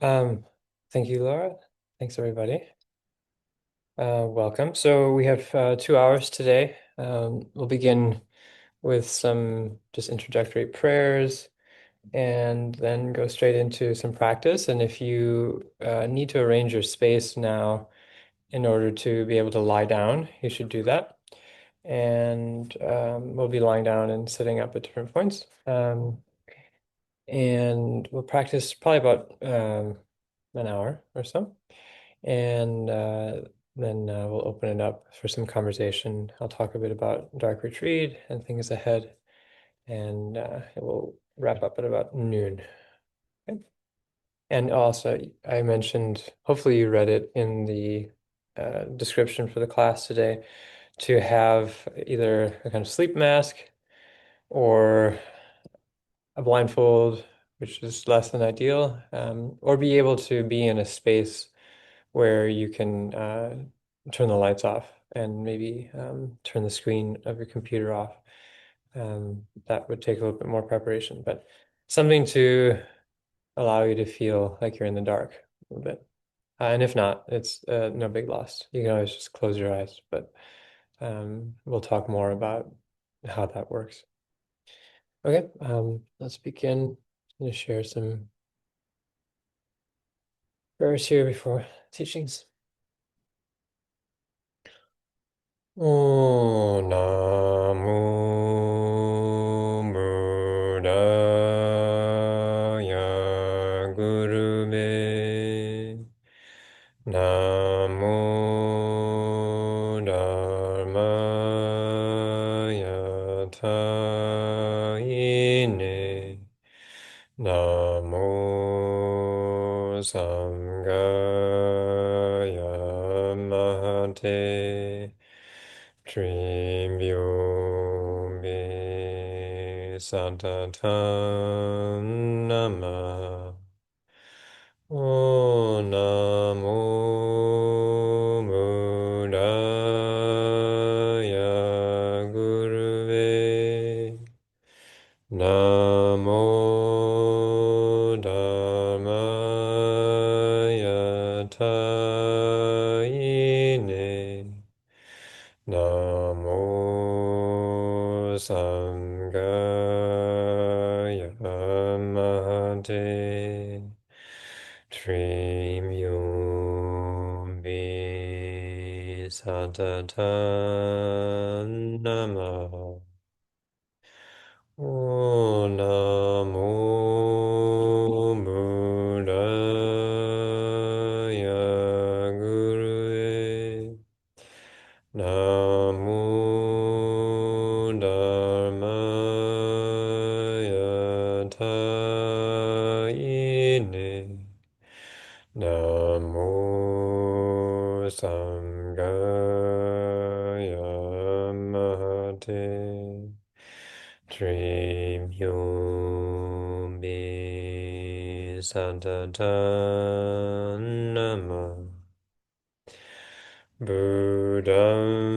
Um, Thank you, Laura. Thanks, everybody. Welcome. So we have 2 hours today. We'll begin with some just introductory prayers and then go straight into some practice. And if you need to arrange your space now in order to be able to lie down, you should do that. And we'll be lying down and sitting up at different points. And we'll practice probably about an hour or so. And then we'll open it up for some conversation. I'll talk a bit about Dark Retreat and things ahead, and it will wrap up at about noon. Okay. And also, I mentioned, hopefully you read it in the description for the class today, to have either a kind of sleep mask or a blindfold, which is less than ideal, or be able to be in a space where you can turn the lights off and maybe turn the screen of your computer off. That would take a little bit more preparation, but something to allow you to feel like you're in the dark a little bit. And if not, it's no big loss. You can always just close your eyes, but we'll talk more about how that works. Okay, let's begin. I'm going to share some prayers here before teachings. Oh, Namo Buddhaya Gurube. Namo Dharmaya Taine. Namo Samgaya Mahate. Tribhyo Santatan Nama. O Namo Buddhaya Gurave. Namo Dhammaya Taine. Namo Samgaya Mahate. Trimyumbi Satatan Nama. O Namo Buddhaya Gurave. Namo Dhammaya Taine. Namo Samgaya Mahate. Trimyumbi Santatan Nama. Buddham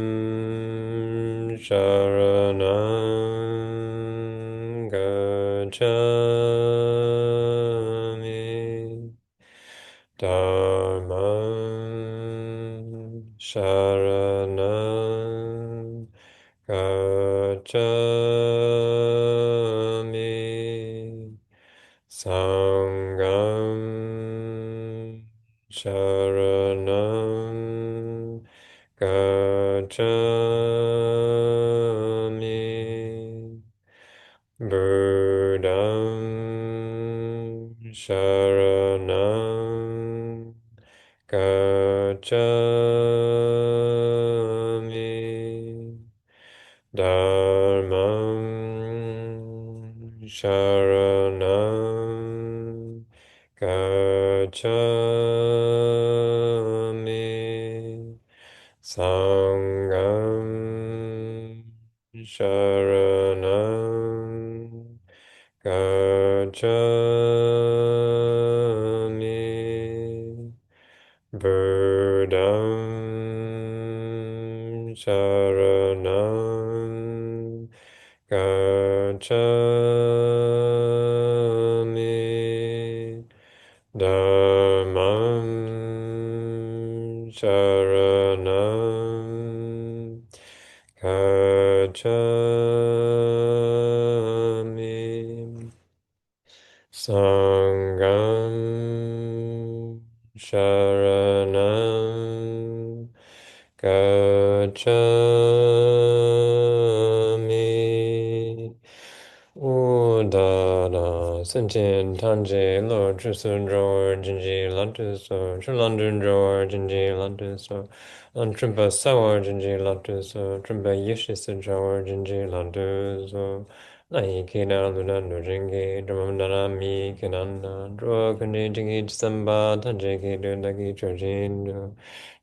Sharanam Gacchami. Dhammam Sharanam Gacchami. Sangham Sharanam Gacchami. Buddham Sharanam Gacchami. Dhammam Sharanam Gacchami. Sangham Sharanam Gacchami. Buddham Sharanam Gacchami. Sharanam Gacchami Sangam Sharanam Gacchami Udara Sentin Tanje Lord Trisun Drawer Jinji Lantus or London Drawer Jinji Lantus or Trimba Sawar Jinji Lantus or Trimba Yishis Drawer Jinji Lantus or Nai Kina Luna Nujingi Dramandana Mi Kinanda Draw Kundi Jingi Samba Tanje Kidu Nagi Chojin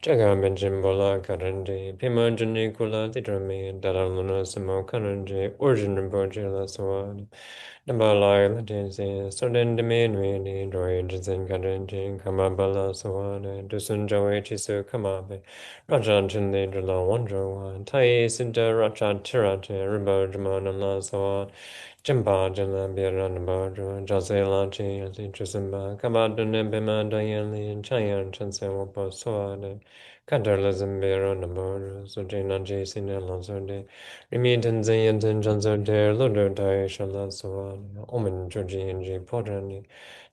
Jaga Benjin Bola Karanje Pima Jinji Kula Tidrami Dara Luna Samo Karanje Origin Rinpoche La Sawad Nabalai Latinsi Soden Demin Rini Droy Jinsen Karanjin Kamabala Sawane Dusun Joey Chisu Kamabe Rajan Chinli Drila Wandrawan Tai Sinta Racha Tirate Rimbo Jamana La Sawan Jimba Jila Biran Badra Jase Lachi Yasi Trisimba Kabadun Bima Dayanli Chayan Chanse Wapo Sawade Kandarlism Bira Nabodra Sujina Jason Alonso Remington Zayanton Johnson Dare Lodo Dai Shala Sawan Omen Georgi and J Podrani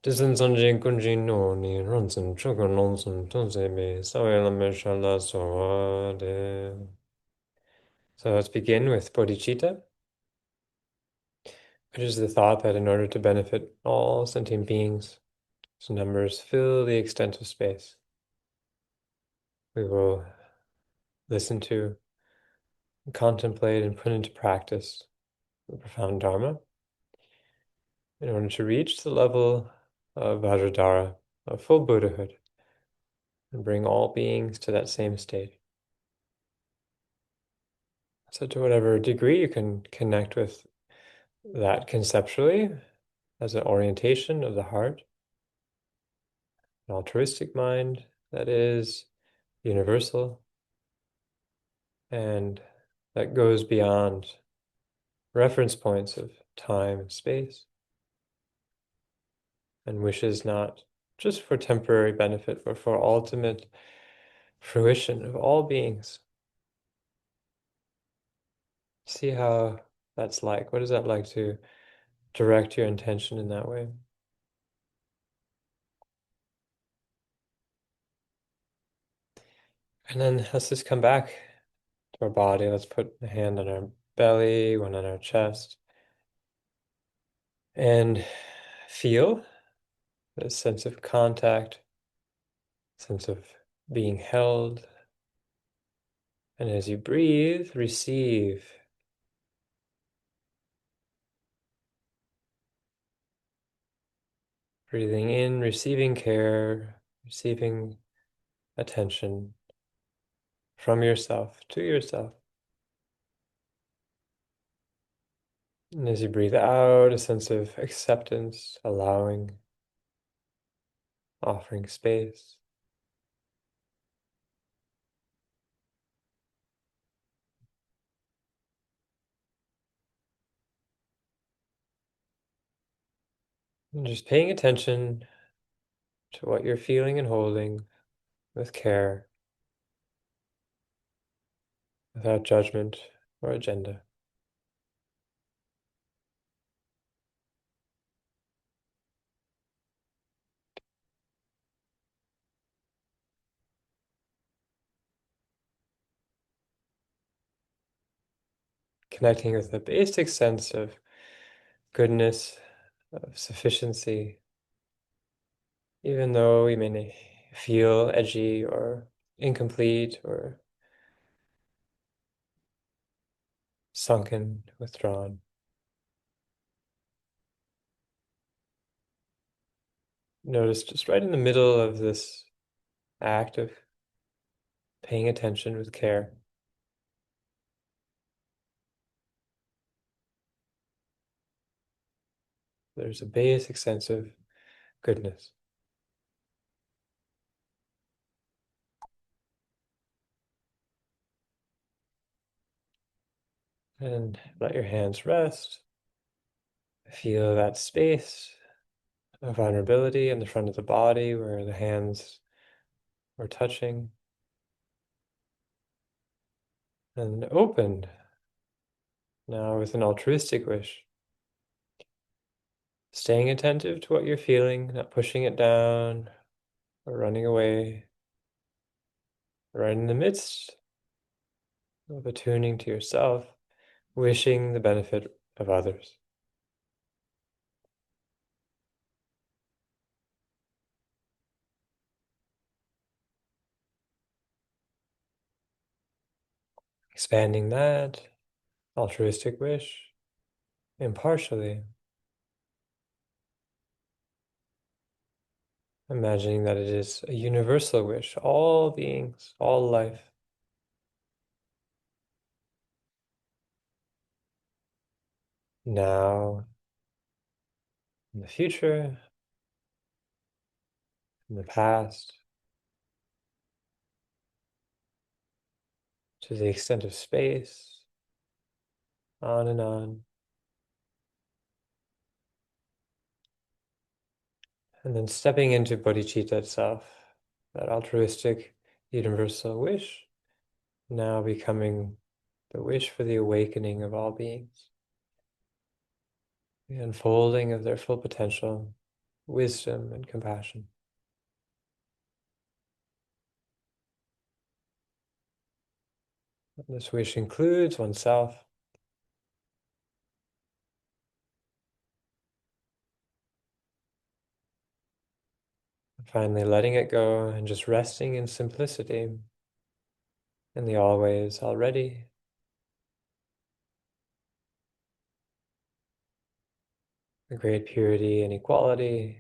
Disan Sanjay Kunji Noni Ronson Chogan Nonson Tonsebe Sawela Shala Sawade. So let's begin with bodhicitta, which is the thought that in order to benefit all sentient beings, whose numbers fill the extent of space, we will listen to, contemplate, and put into practice the profound Dharma in order to reach the level of Vajradhara, of full Buddhahood, and bring all beings to that same state. So, to whatever degree you can connect with that conceptually as an orientation of the heart, an altruistic mind that is universal and that goes beyond reference points of time and space and wishes not just for temporary benefit, but for ultimate fruition of all beings. See how that's like. What is that like to direct your intention in that way? And then let's just come back to our body. Let's put a hand on our belly, one on our chest, and feel this sense of contact, sense of being held. And as you breathe, receive. Breathing in, receiving care, receiving attention from yourself to yourself. And as you breathe out, a sense of acceptance, allowing, offering space. And just paying attention to what you're feeling and holding with care, without judgment or agenda. Connecting with a basic sense of goodness, of sufficiency, even though we may feel edgy or incomplete or sunken, withdrawn. Notice just right in the middle of this act of paying attention with care, there's a basic sense of goodness. And let your hands rest. Feel that space of vulnerability in the front of the body where the hands are touching. and open now with an altruistic wish. Staying attentive to what you're feeling, not pushing it down or running away. Right in the midst of attuning to yourself, wishing the benefit of others. Expanding that altruistic wish impartially, imagining that it is a universal wish, all beings, all life. Now, in the future, in the past, to the extent of space, on and on. And then stepping into bodhicitta itself, that altruistic universal wish, now becoming the wish for the awakening of all beings, the unfolding of their full potential, wisdom and compassion. This wish includes oneself. Finally, letting it go and just resting in simplicity, in the always, already, the great purity and equality,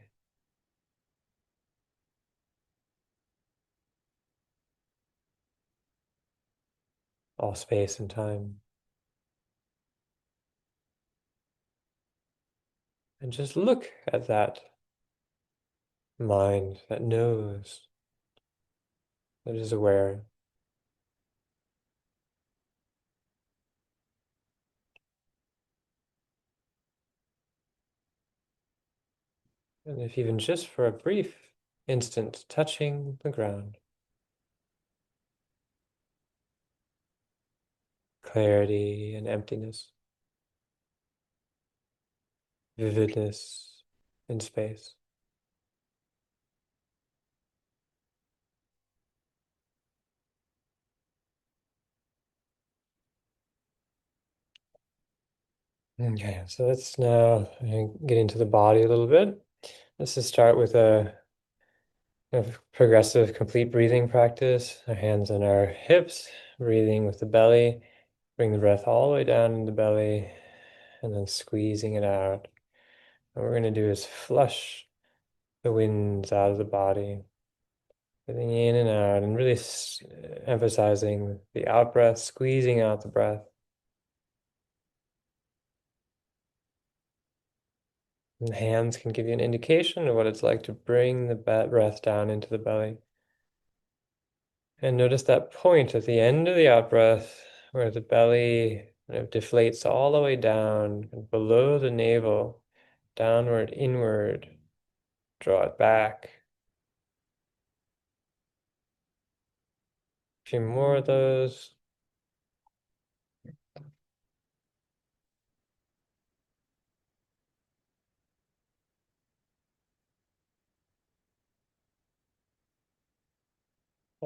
all space and time. And just look at that mind that knows, that is aware. And if even just for a brief instant, touching the ground, clarity and emptiness, vividness in space. Okay, so let's now get into the body a little bit. Let's just start with a progressive complete breathing practice. Our hands on our hips, breathing with the belly. Bring the breath all the way down in the belly and then squeezing it out. What we're going to do is flush the winds out of the body, breathing in and out, and really emphasizing the out breath, squeezing out the breath. And the hands can give you an indication of what it's like to bring the breath down into the belly. And notice that point at the end of the out breath where the belly kind of deflates all the way down below the navel, downward, inward. Draw it back. A few more of those.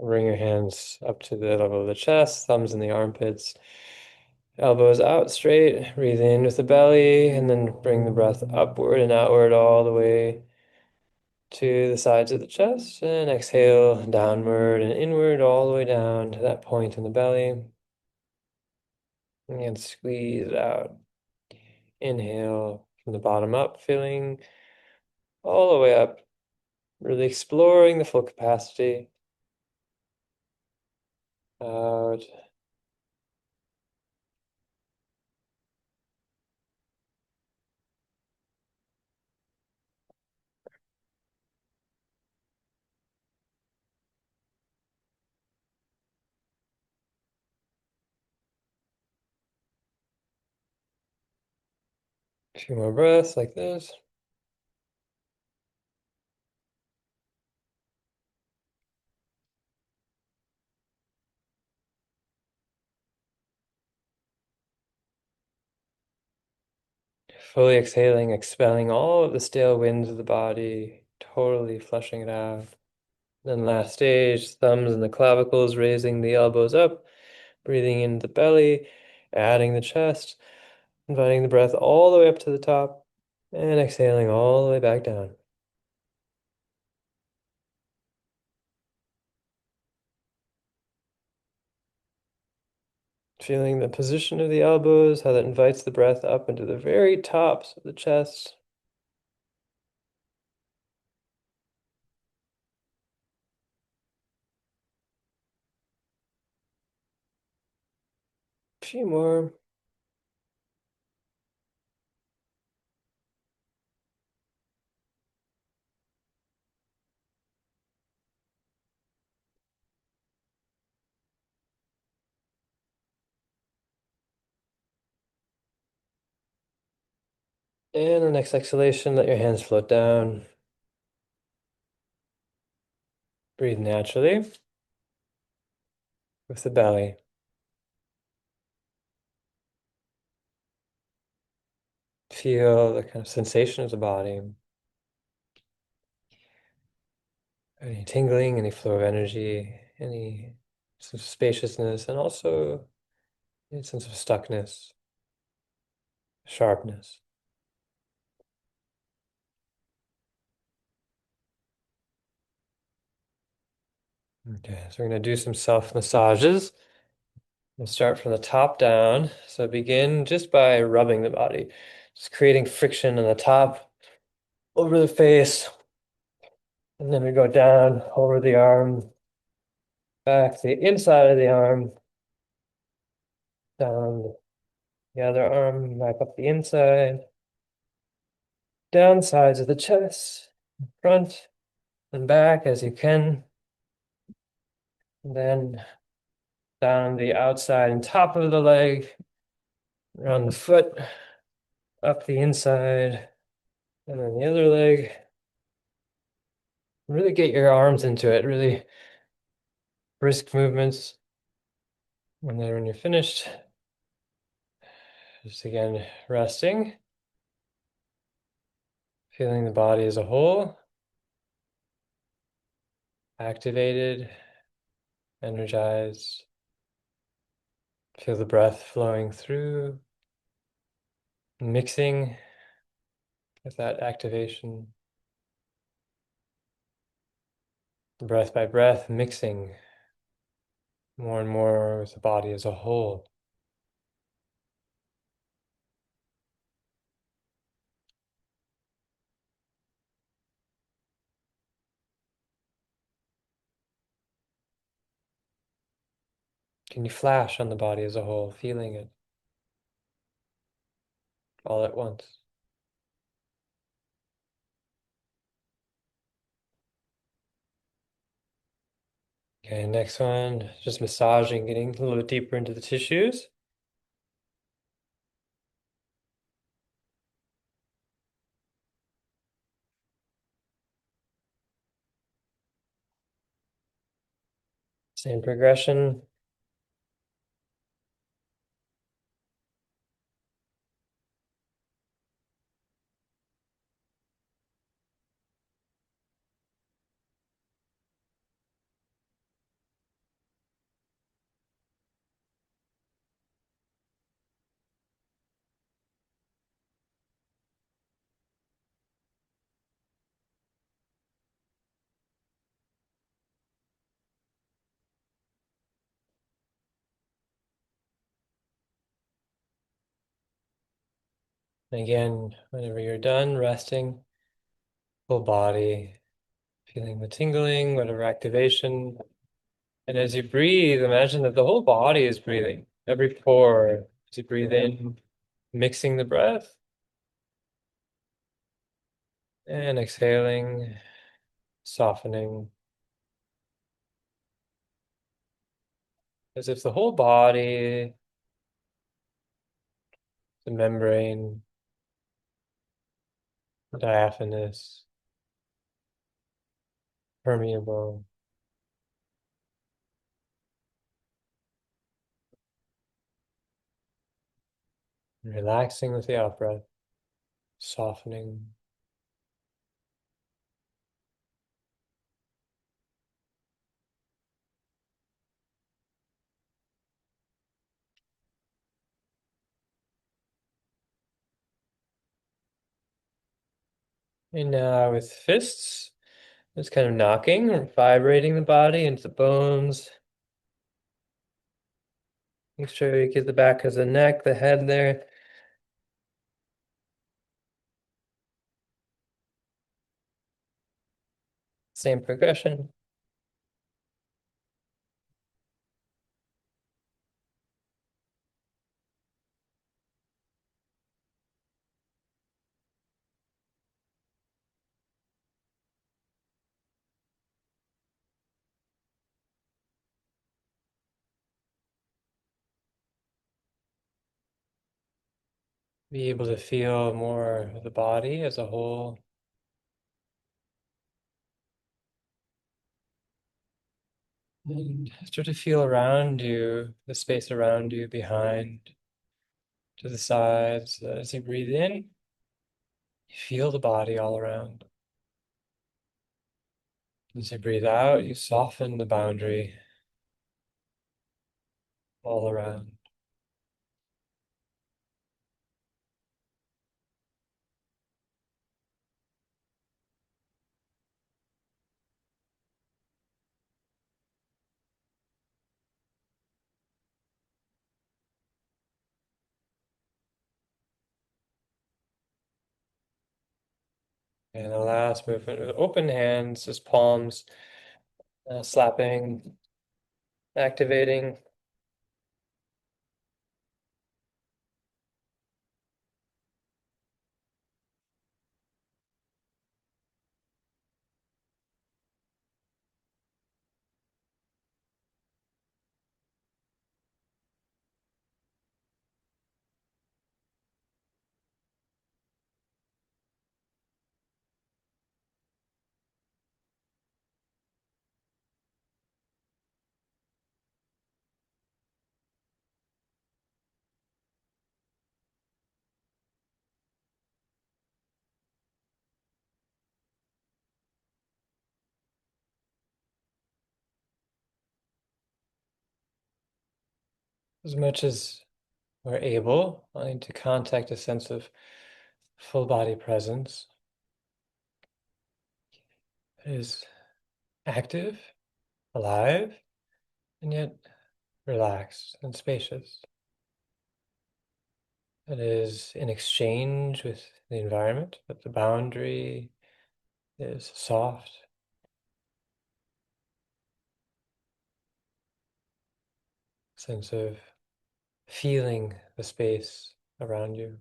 Bring your hands up to the level of the chest, thumbs in the armpits, elbows out straight. Breathe in with the belly, and then bring the breath upward and outward all the way to the sides of the chest. And exhale downward and inward all the way down to that point in the belly. And squeeze it out. Inhale from the bottom up, feeling all the way up, really exploring the full capacity. Out. A few more breaths like this. Fully exhaling, expelling all of the stale winds of the body, totally flushing it out. Then last stage, thumbs and the clavicles, raising the elbows up, breathing into the belly, adding the chest, inviting the breath all the way up to the top, and exhaling all the way back down. Feeling the position of the elbows, how that invites the breath up into the very tops of the chest. A few more. And the next exhalation, let your hands float down. Breathe naturally with the belly. Feel the kind of sensation of the body. Any tingling, any flow of energy, any sense of spaciousness, and also a sense of stuckness, sharpness. Okay, so we're going to do some self massages. We'll start from the top down. So begin just by rubbing the body, just creating friction on the top, over the face, and then we go down over the arm, back to the inside of the arm, down the other arm, back up the inside, down sides of the chest, front and back as you can, and then down the outside and top of the leg, around the foot, up the inside, and then the other leg. Really get your arms into it, really brisk movements. And then when you're finished, just again resting, feeling the body as a whole, activated, energized. Feel the breath flowing through, mixing with that activation. Breath by breath, mixing more and more with the body as a whole. Can you flash on the body as a whole, feeling it all at once? Okay, next one, just massaging, getting a little bit deeper into the tissues. Same progression. And again, whenever you're done resting, full body, feeling the tingling, whatever activation. And as you breathe, imagine that the whole body is breathing. Every pore, as you breathe in, mixing the breath, and exhaling, softening, as if the whole body, the membrane, diaphanous, permeable, relaxing with the out breath. softening. And now with fists, just kind of knocking or vibrating the body into the bones. Make sure you get the back of the neck, the head there. Same progression. Be able to feel more of the body as a whole. And start to feel around you, the space around you, behind, to the sides. As you breathe in, you feel the body all around. As you breathe out, you soften the boundary all around. And the last movement with open hands, just palms, slapping, activating. As much as we're able, wanting to contact a sense of full body presence. It is active, alive, and yet relaxed and spacious. It is in exchange with the environment, but the boundary is soft, sense of feeling the space around you.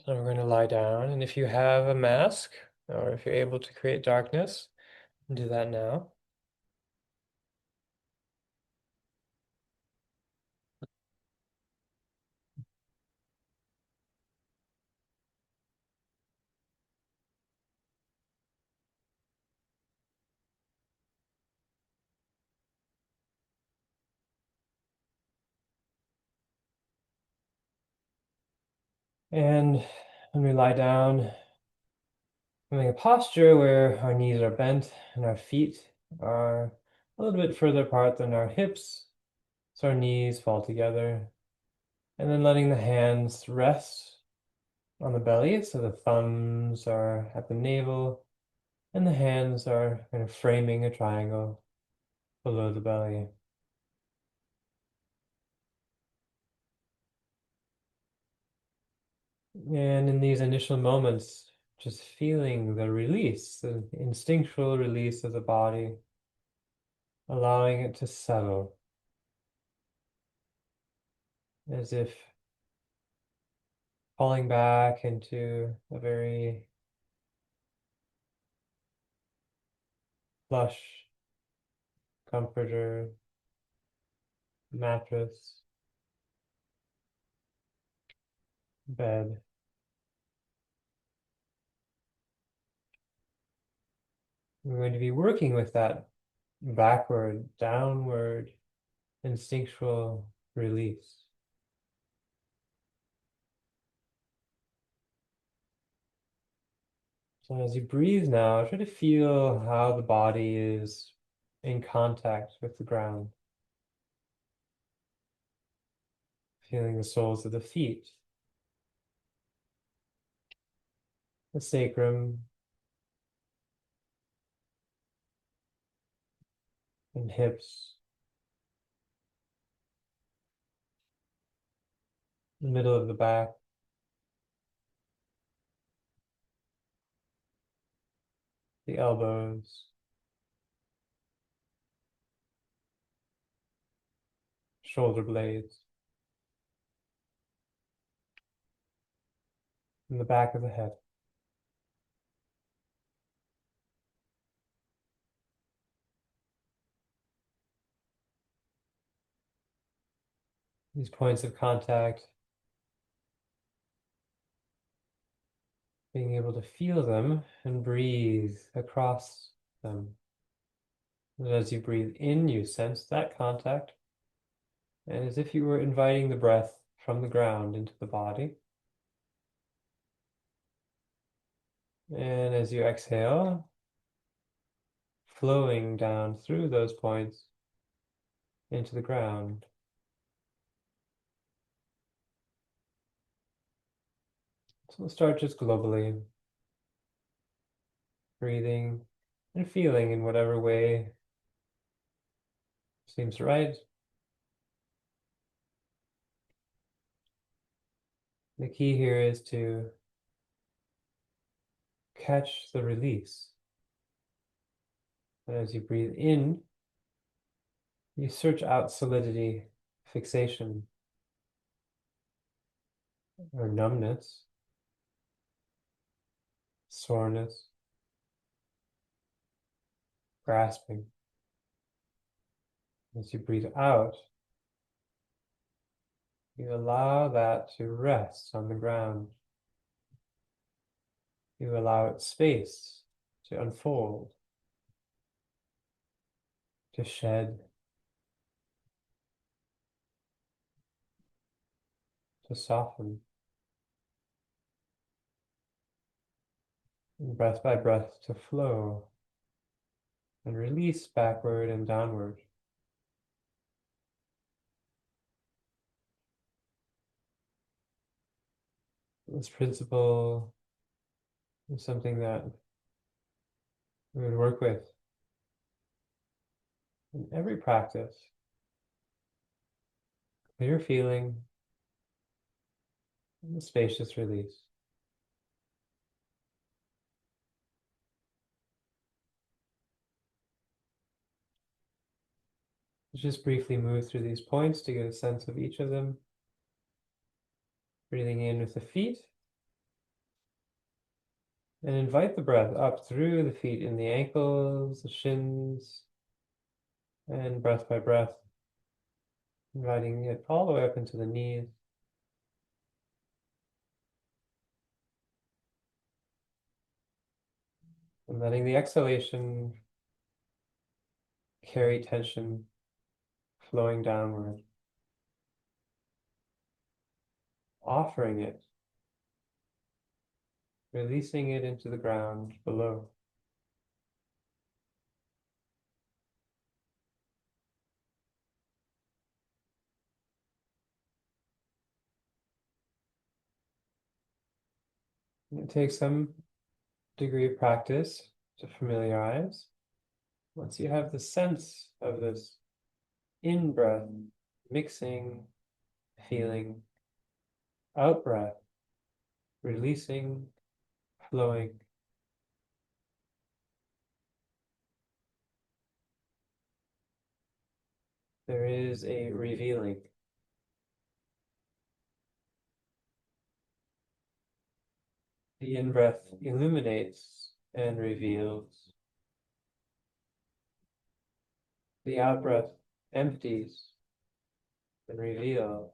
So we're going to lie down, and if you have a mask, or if you're able to create darkness, do that now. And when we lie down, having a posture where our knees are bent and our feet are a little bit further apart than our hips, so our knees fall together. And then letting the hands rest on the belly, so the thumbs are at the navel, and the hands are kind of framing a triangle below the belly. And in these initial moments, just feeling the release, the instinctual release of the body, allowing it to settle as if falling back into a very plush comforter, mattress, bed. We're going to be working with that backward, downward, instinctual release. So as you breathe now, try to feel how the body is in contact with the ground. Feeling the soles of the feet, the sacrum, and hips, the middle of the back, the elbows, shoulder blades, and the back of the head. These points of contact, being able to feel them and breathe across them. And as you breathe in, you sense that contact, and as if you were inviting the breath from the ground into the body. And as you exhale, flowing down through those points into the ground. So we'll start just globally, breathing and feeling in whatever way seems right. The key here is to catch the release. And as you breathe in, you search out solidity, fixation, or numbness, soreness, grasping. As you breathe out, you allow that to rest on the ground. You allow it space to unfold, to shed, to soften, and breath by breath to flow and release backward and downward. This principle is something that we would work with in every practice. Clear feeling and a spacious release. Just briefly move through these points to get a sense of each of them. Breathing in with the feet. And invite the breath up through the feet in the ankles, the shins, and breath by breath, inviting it all the way up into the knees. And letting the exhalation carry tension flowing downward. Offering it, releasing it into the ground below. And it takes some degree of practice to familiarize. Once you have the sense of this in-breath, mixing, feeling, out-breath, releasing, flowing, there is a revealing. The in-breath illuminates and reveals. The out-breath empties and reveals,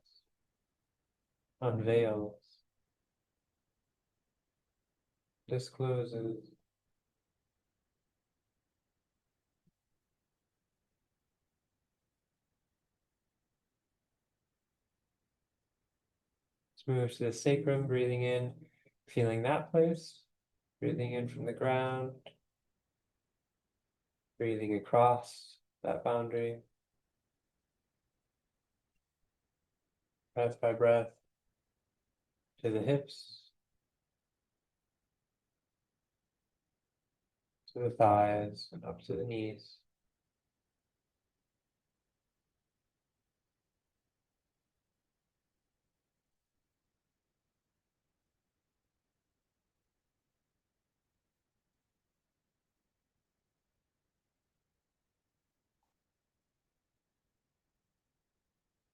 unveils, discloses. Let's move to the sacrum, breathing in, feeling that place, breathing in from the ground, breathing across that boundary, breath by breath, to the hips, to the thighs, and up to the knees.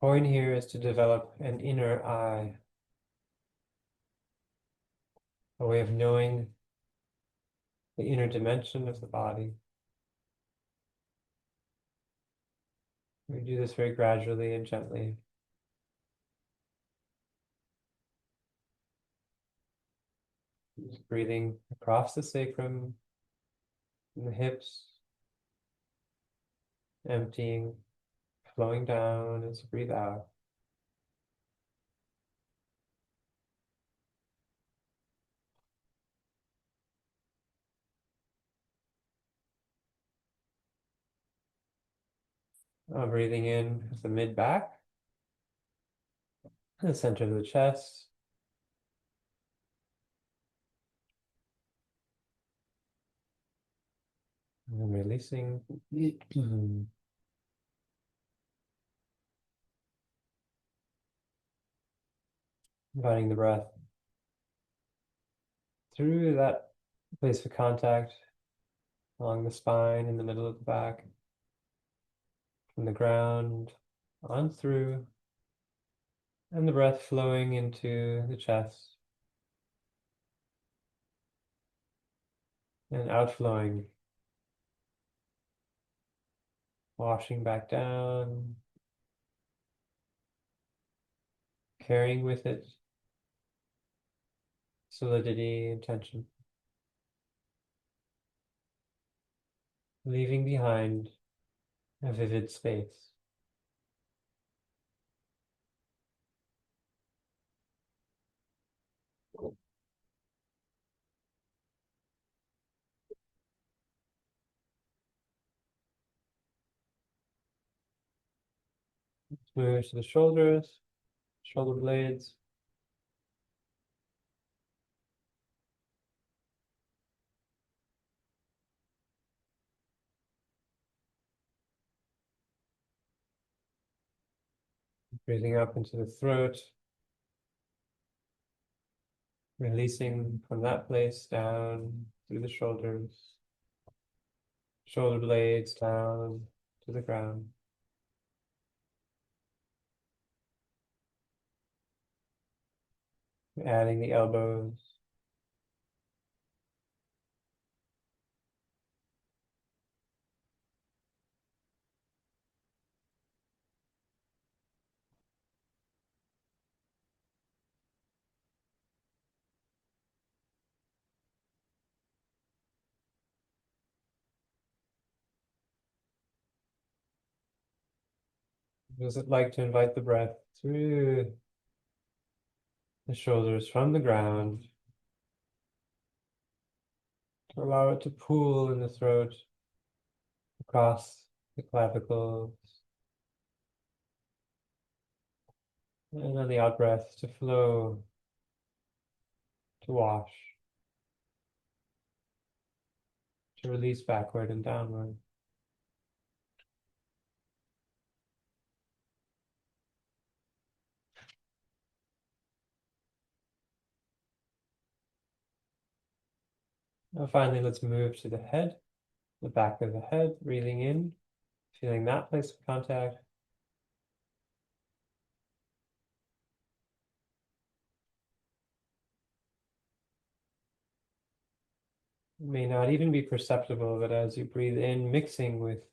Point here is to develop an inner eye, a way of knowing the inner dimension of the body. We do this very gradually and gently. Just breathing across the sacrum and the hips, emptying, flowing down as you breathe out. Breathing in at the mid-back, the center of the chest. And then releasing. Inviting the breath through that place of contact along the spine in the middle of the back, from the ground on through, and the breath flowing into the chest and outflowing, washing back down, carrying with it solidity and tension, leaving behind a vivid space. Move to the shoulders, shoulder blades. Breathing up into the throat, releasing from that place down through the shoulders, shoulder blades down to the ground. Adding the elbows, does it like to invite the breath through the shoulders from the ground to allow it to pool in the throat, across the clavicles, and on the out breath to flow, to wash, to release backward and downward. Now finally, let's move to the head, the back of the head, breathing in, feeling that place of contact. It may not even be perceptible, but as you breathe in, mixing with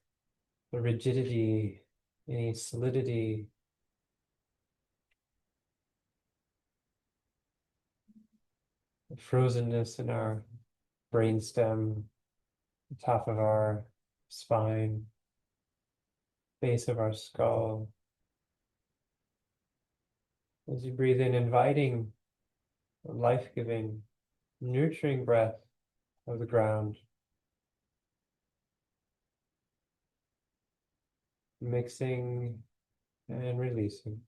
the rigidity, any solidity, the frozenness in our brainstem, the top of our spine, base of our skull. As you breathe in, inviting a life-giving, nurturing breath of the ground, mixing and releasing.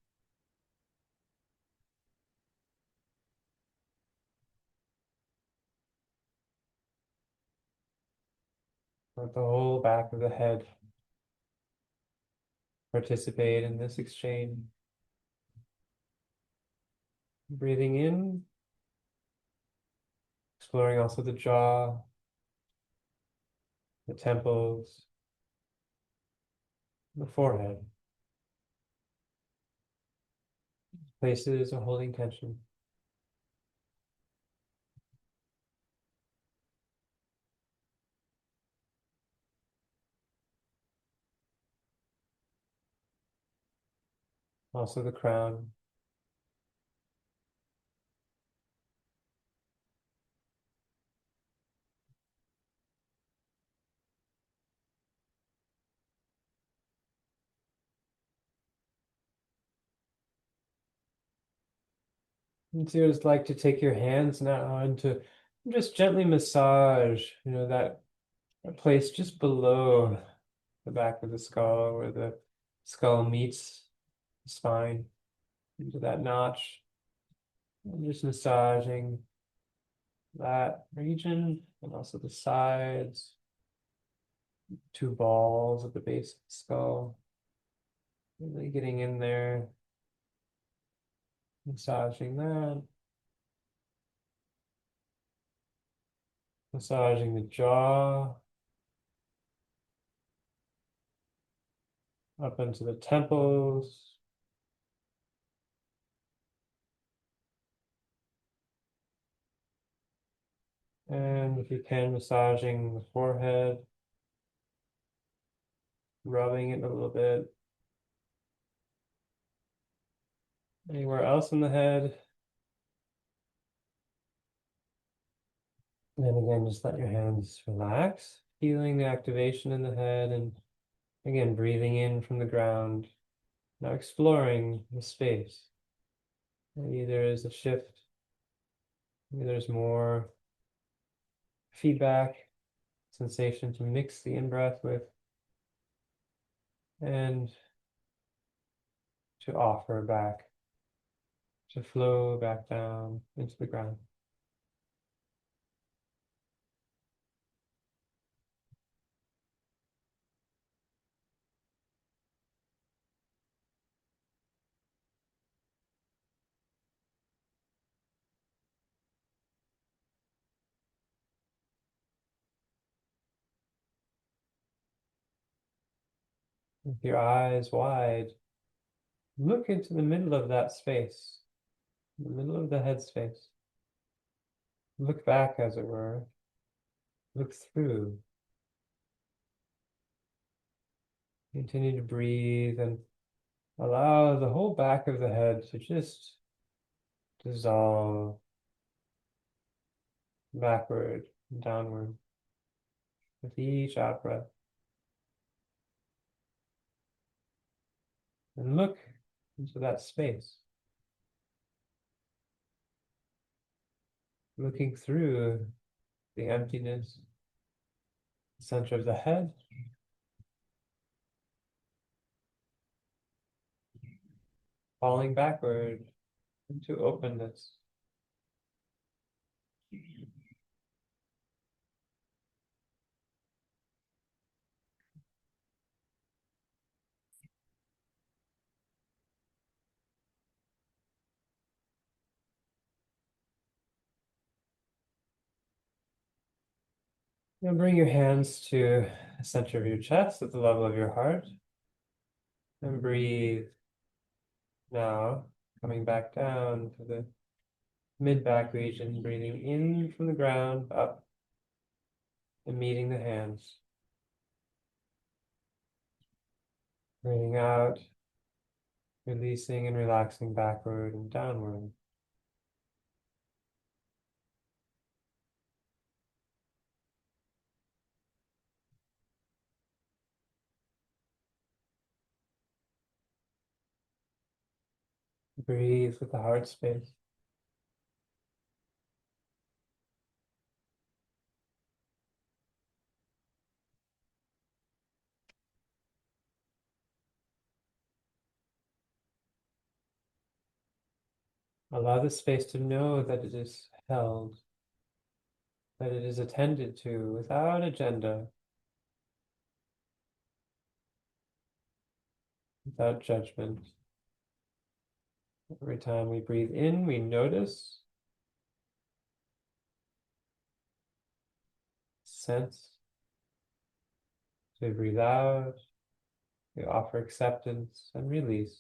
Let the whole back of the head participate in this exchange. Breathing in, exploring also the jaw, the temples, the forehead, places of holding tension. Also the crown. And so it's like to take your hands now and to just gently massage, that place just below the back of the skull where the skull meets the spine into that notch. And just massaging that region and also the sides, two balls at the base of the skull. Really getting in there, massaging that, massaging the jaw up into the temples. And if you can, massaging the forehead, rubbing it a little bit. Anywhere else in the head. And then again, just let your hands relax, feeling the activation in the head, and again, breathing in from the ground. Now exploring the space. Maybe there is a shift, maybe there's more feedback, sensation to mix the in-breath with, and to offer back, to flow back down into the ground. With your eyes wide, look into the middle of that space, the middle of the head space. Look back, as it were. Look through. Continue to breathe and allow the whole back of the head to just dissolve backward and downward with each out breath. And look into that space, looking through the emptiness, the center of the head, falling backward into openness. Now bring your hands to the center of your chest at the level of your heart. And breathe now, coming back down to the mid-back region, breathing in from the ground up and meeting the hands. Breathing out, releasing and relaxing backward and downward. Breathe with the heart space. Allow the space to know that it is held, that it is attended to without agenda, without judgment. Every time we breathe in, we notice, sense. So we breathe out, we offer acceptance and release.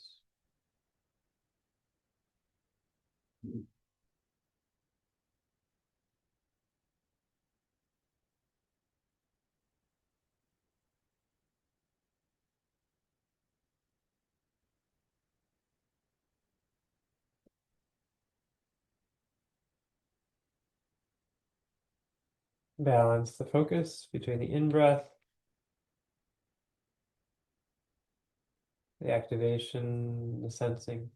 Balance the focus between the in-breath, the activation, the sensing,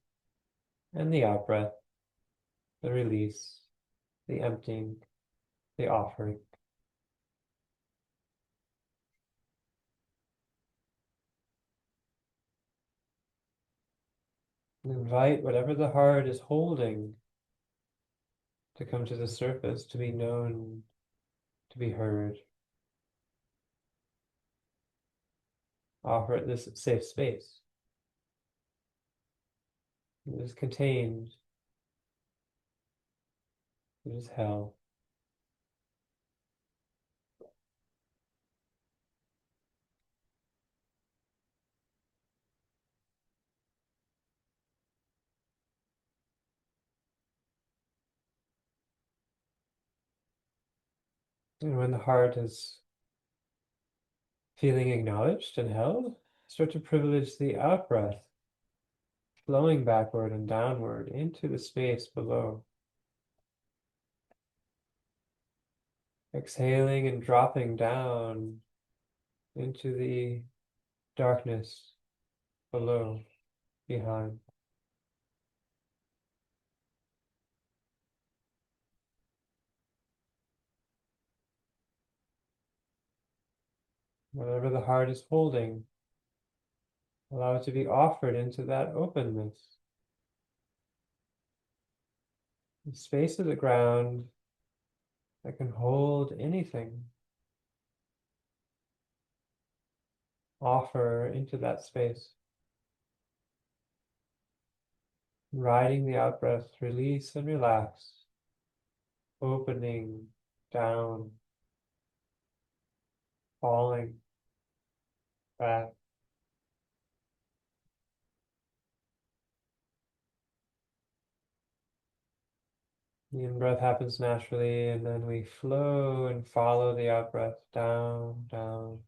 and the out-breath, the release, the emptying, the offering. And invite whatever the heart is holding to come to the surface, to be known, to be heard. Offer it this safe space. It is contained. It is held. And when the heart is feeling acknowledged and held, start to privilege the out-breath, flowing backward and downward into the space below. Exhaling and dropping down into the darkness below, behind. Whatever the heart is holding, allow it to be offered into that openness. The space of the ground that can hold anything. Offer into that space. Riding the out-breath, release and relax. Opening, down, falling, back. The in-breath happens naturally, and then we flow and follow the out-breath down, down.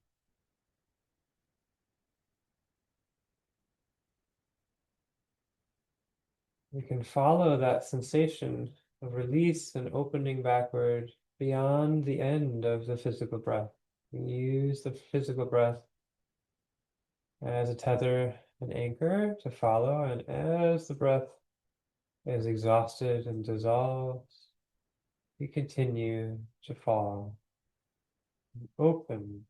We can follow that sensation of release and opening backward beyond the end of the physical breath. We use the physical breath as a tether, an anchor to follow, and as the breath is exhausted and dissolves, we continue to fall, open.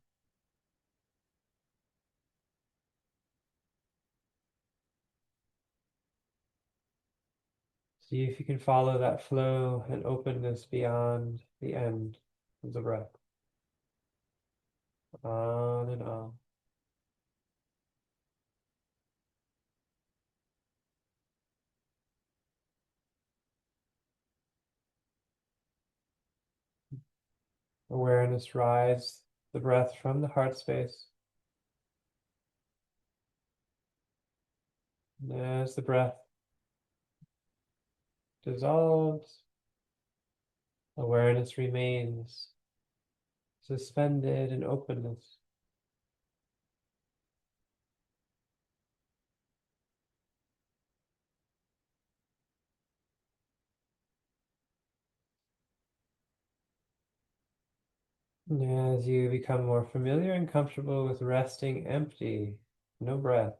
See if you can follow that flow and openness beyond the end of the breath. On and on. Awareness rides the breath from the heart space. And as the breath dissolves, awareness remains suspended in openness. And as you become more familiar and comfortable with resting empty, no breath,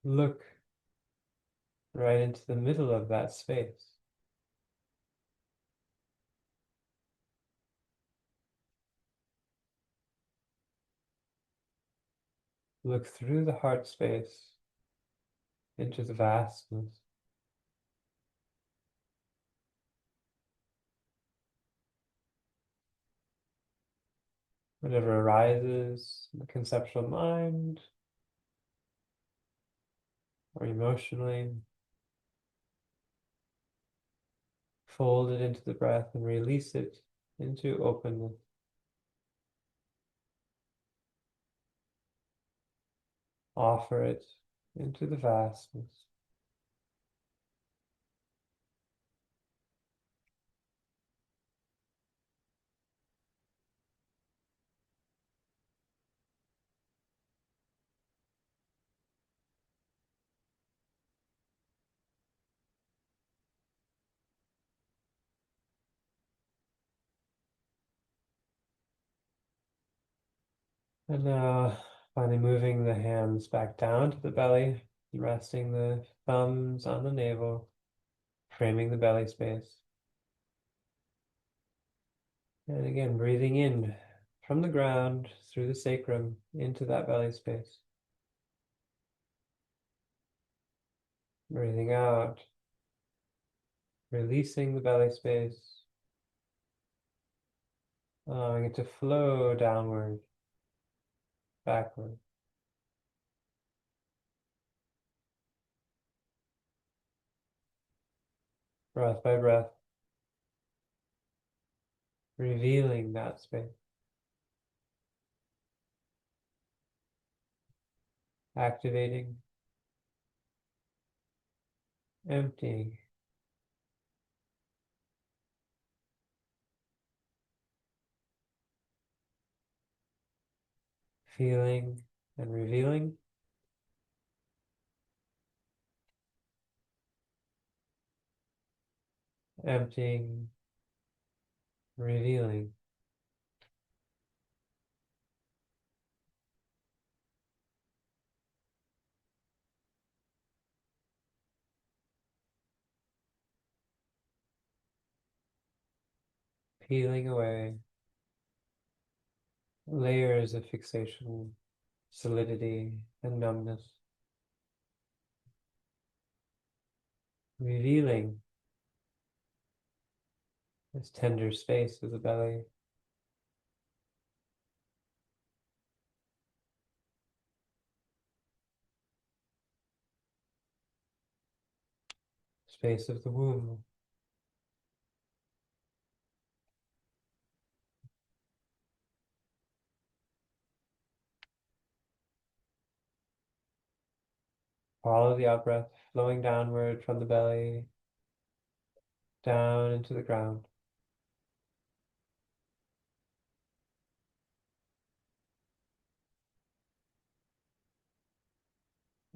Look right into the middle of that space. Look through the heart space into the vastness. Whatever arises in the conceptual mind or emotionally, fold it into the breath and release it into openness. Offer it into the vastness. And now, finally moving the hands back down to the belly, resting the thumbs on the navel, framing the belly space. And again, breathing in from the ground through the sacrum into that belly space. Breathing out, releasing the belly space, allowing it to flow downward, backward. Breath by breath, revealing that space, activating, emptying, feeling and revealing, emptying, revealing. Peeling away layers of fixation, solidity, and numbness, revealing this tender space of the belly, space of the womb. Follow the out breath flowing downward from the belly, down into the ground.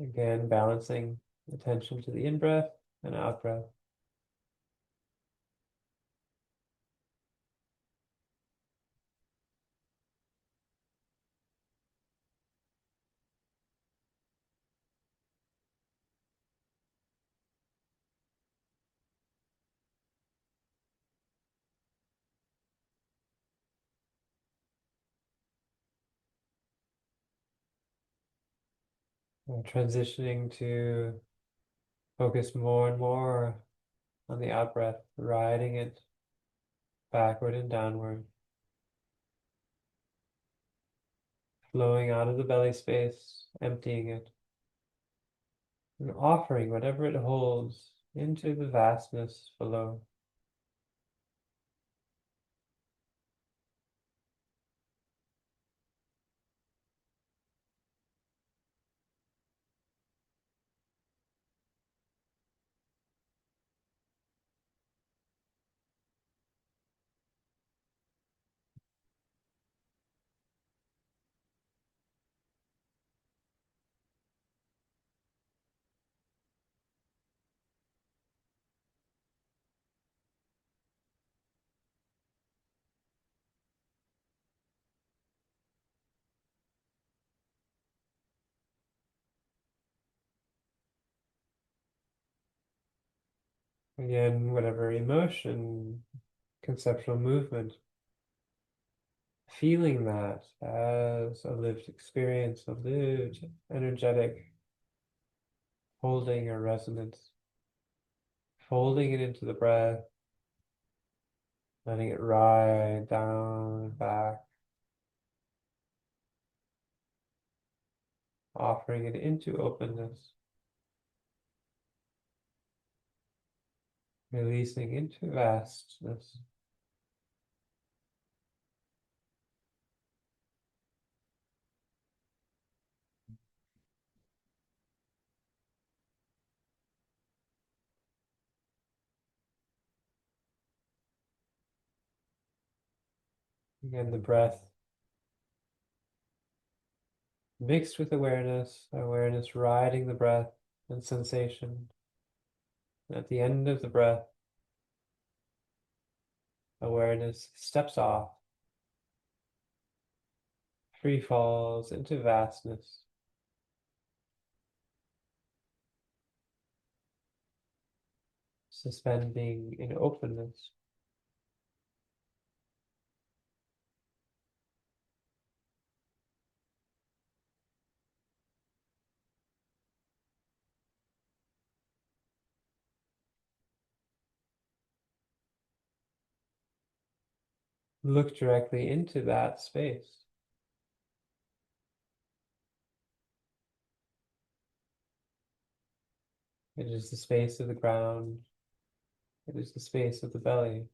Again, balancing attention to the in-breath and out-breath. Transitioning to focus more and more on the out-breath, riding it backward and downward, flowing out of the belly space, emptying it, and offering whatever it holds into the vastness below. Again, whatever emotion, conceptual movement, feeling that as a lived experience, a lived energetic holding or resonance, folding it into the breath, letting it ride down and back, offering it into openness, releasing into vastness. Again, the breath mixed with awareness, awareness riding the breath and sensation. At the end of the breath, awareness steps off, free falls into vastness, suspending in openness. Look directly into that space. It is the space of the ground. It is the space of the belly.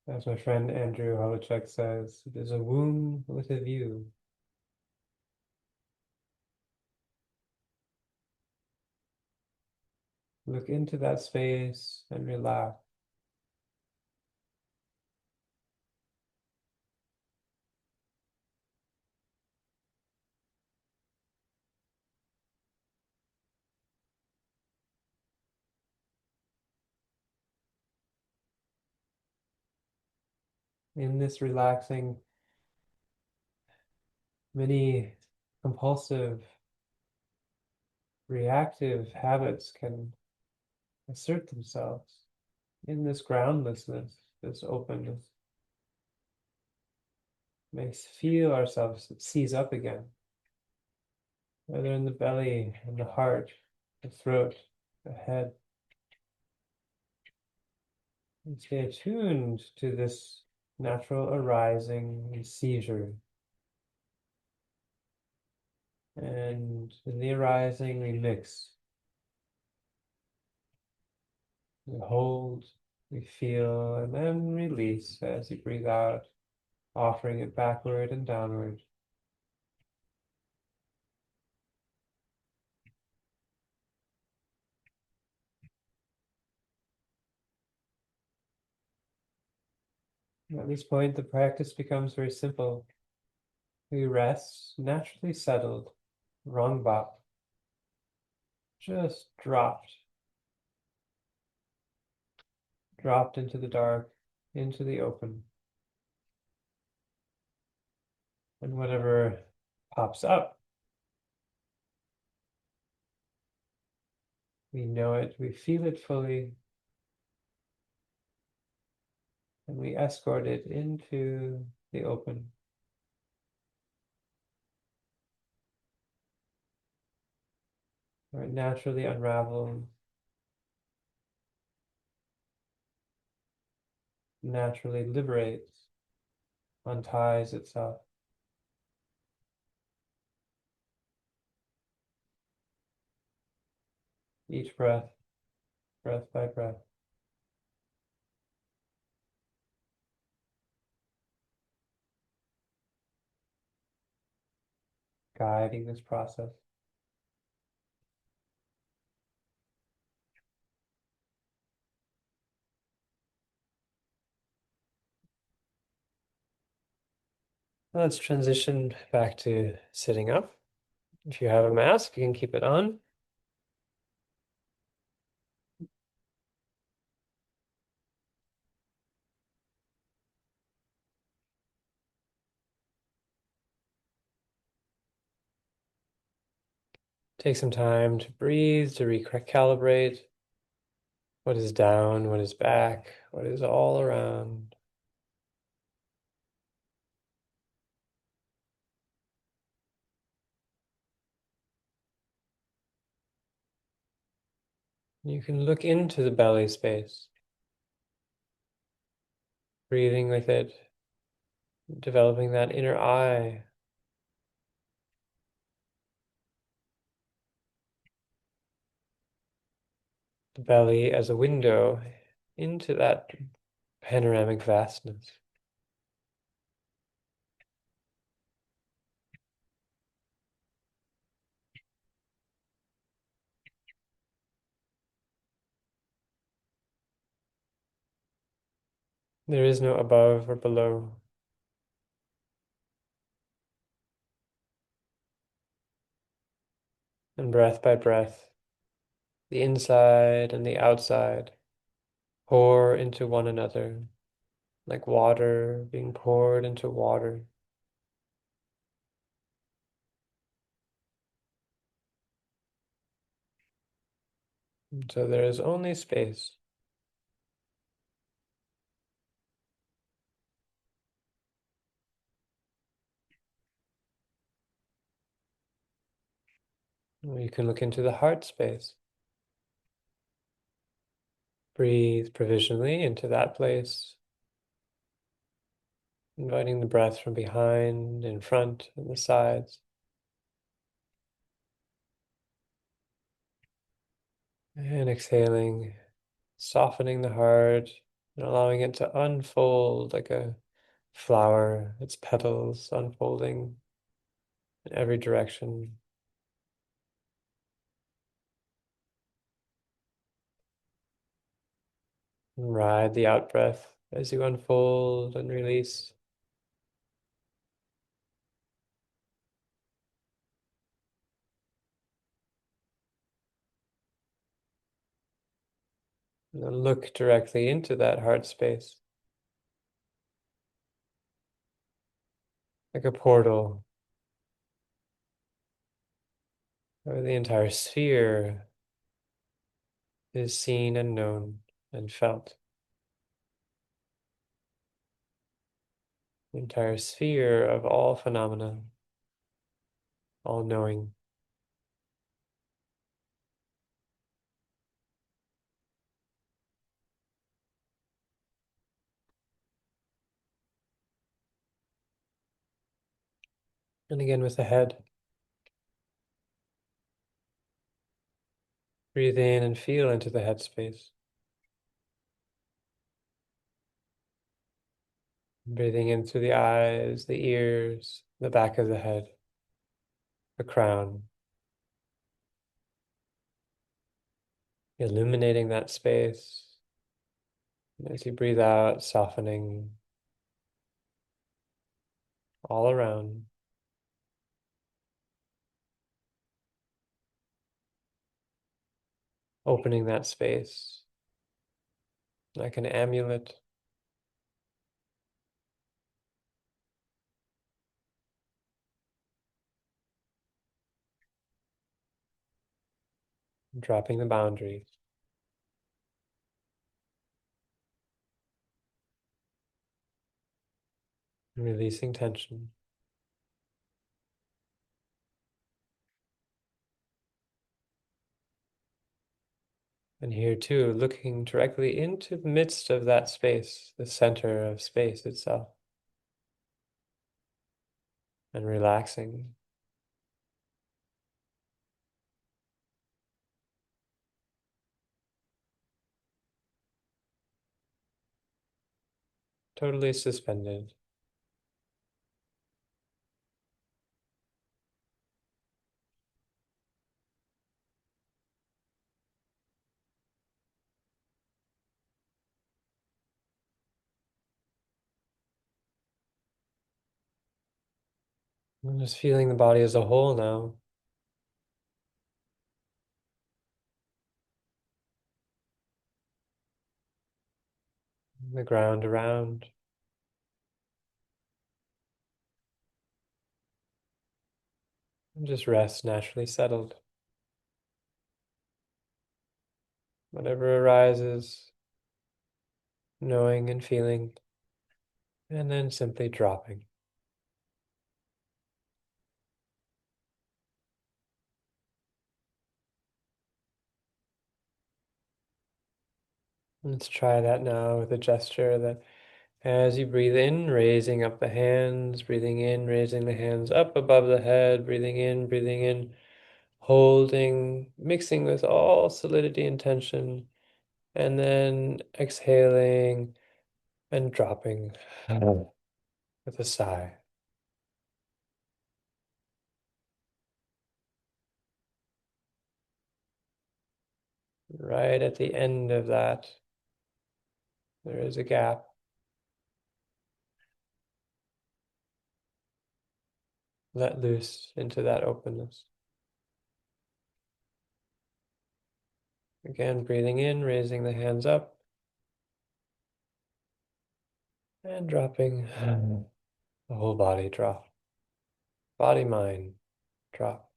As my friend Andrew Holochek says, it is a womb with a view. Look into that space and relax. In this relaxing, many compulsive, reactive habits can assert themselves. In this groundlessness, this openness, makes feel ourselves seize up again, whether in the belly, in the heart, the throat, the head. And stay attuned to this natural arising and seizure. And in the arising, we mix, we hold, we feel, and then release as you breathe out, offering it backward and downward. At this point, the practice becomes very simple. We rest, naturally settled, wrong bop, just dropped into the dark, into the open. And whatever pops up, we know it, we feel it fully, and we escort it into the open. Where it naturally unravels, naturally liberates, unties itself. Each breath, breath by breath, guiding this process. Let's transition back to sitting up. If you have a mask, you can keep it on. Take some time to breathe, to recalibrate what is down, what is back, what is all around. You can look into the belly space, breathing with it, developing that inner eye, the belly as a window into that panoramic vastness. There is no above or below. And breath by breath, the inside and the outside pour into one another, like water being poured into water. And so there is only space. You can look into the heart space. Breathe provisionally into that place, inviting the breath from behind, in front, and the sides. And exhaling, softening the heart and allowing it to unfold like a flower, its petals unfolding in every direction. And ride the out breath as you unfold and release. And then look directly into that heart space, like a portal, where the entire sphere is seen and known and felt. The entire sphere of all phenomena, all knowing. And again with the head, breathe in and feel into the head space. Breathing in through the eyes, the ears, the back of the head, the crown. Illuminating that space. And as you breathe out, softening all around. Opening that space like an amulet. Dropping the boundaries. Releasing tension. And here too, looking directly into the midst of that space, the center of space itself, and relaxing. Totally suspended. I'm just feeling the body as a whole now. The ground around. And just rest naturally settled. whatever arises, knowing and feeling, and then simply dropping. Let's try that now with a gesture that as you breathe in, raising up the hands, breathing in, raising the hands up above the head, breathing in, holding, mixing with all solidity and tension, and then exhaling and dropping with a sigh. Right at the end of that, there is a gap. Let loose into that openness. Again, breathing in, raising the hands up, and dropping. The whole body drop. Body, mind, drop.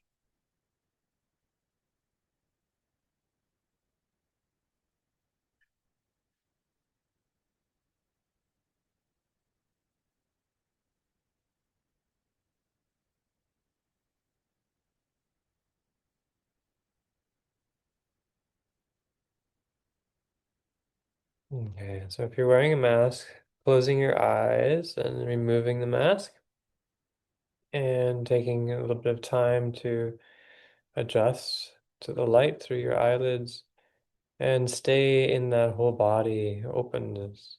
Okay, so if you're wearing a mask, closing your eyes and removing the mask and taking a little bit of time to adjust to the light through your eyelids and stay in that whole body openness.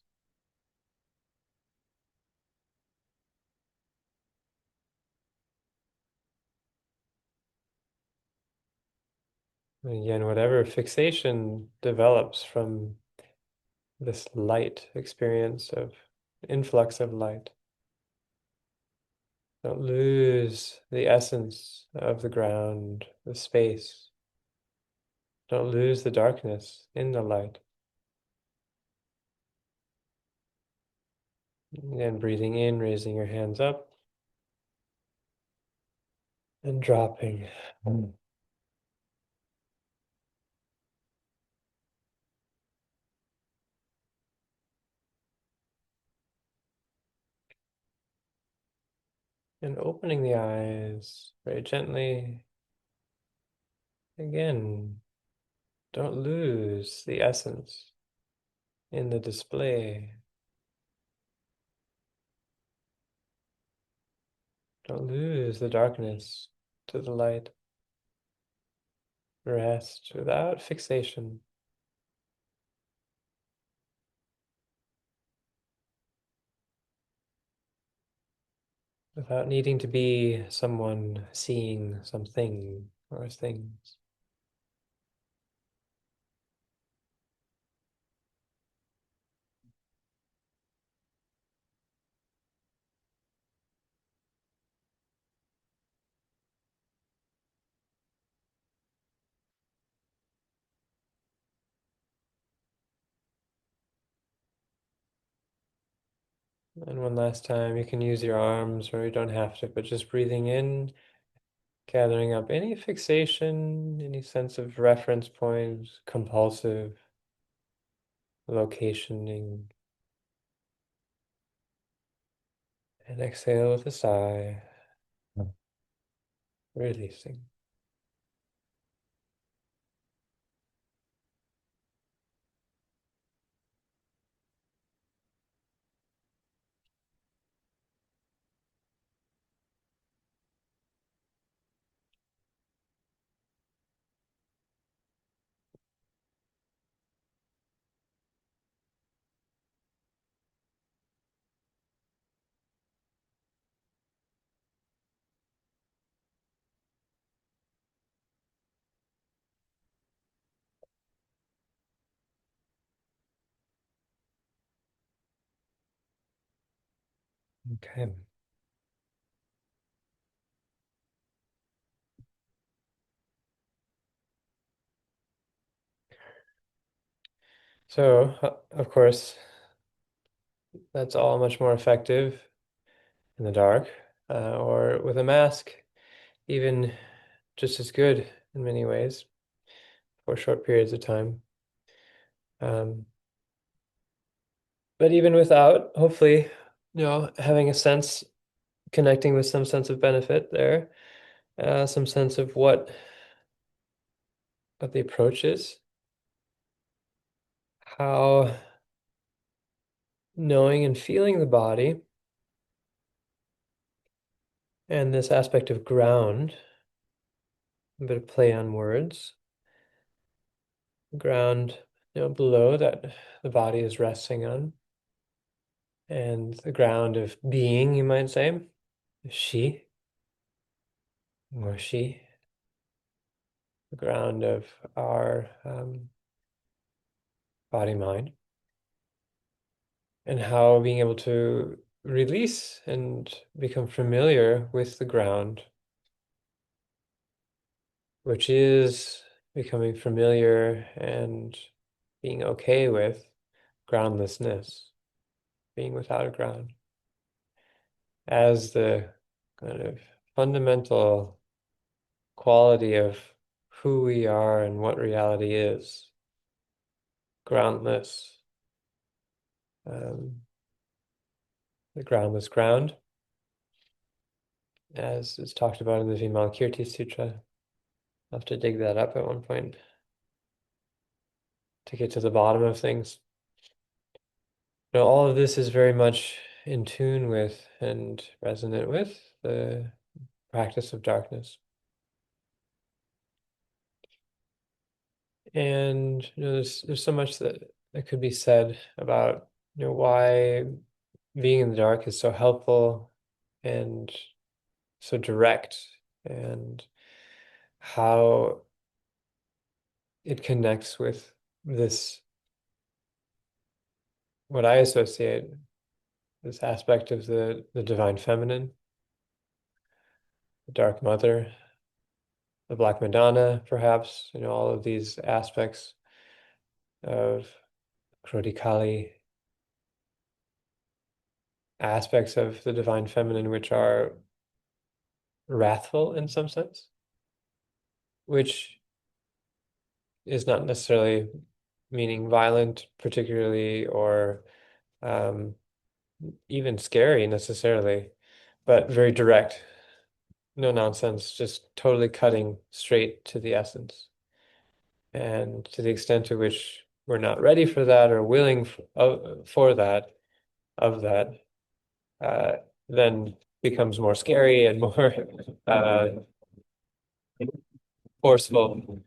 And again, whatever fixation develops from this light experience of influx of light, don't lose the essence of the ground, the space. Don't lose the darkness in the light. And breathing in, raising your hands up and dropping. And opening the eyes very gently. Again, don't lose the essence in the display. Don't lose the darkness to the light. Rest without fixation, without needing to be someone seeing something or things. And one last time, you can use your arms or you don't have to, but just breathing in, gathering up any fixation, any sense of reference points, compulsive locationing, and exhale with a sigh, releasing. Okay. So, of course, that's all much more effective in the dark, or with a mask, even just as good in many ways for short periods of time. But even without, hopefully, having a sense, connecting with some sense of benefit there, some sense of what the approach is, how knowing and feeling the body and this aspect of ground, a bit of play on words, ground, below that the body is resting on, and the ground of being, you might say, she or she, the ground of our body mind, and how being able to release and become familiar with the ground, which is becoming familiar and being okay with groundlessness, being without a ground, as the kind of fundamental quality of who we are and what reality is. Groundless, um, the groundless ground, as is talked about in the Vimalkirti Sutra. I'll have to dig that up at one point to get to the bottom of things. All of this is very much in tune with and resonant with the practice of darkness. And there's so much that could be said about why being in the dark is so helpful and so direct, and how it connects with this, what I associate, this aspect of the divine feminine, the dark mother, the Black Madonna, perhaps, all of these aspects of Krodikali, aspects of the divine feminine which are wrathful in some sense, which is not necessarily meaning violent particularly, or um, even scary necessarily, but very direct, no nonsense, just totally cutting straight to the essence. And to the extent to which we're not ready for that or willing for that, of that, uh, then becomes more scary and more uh, forceful,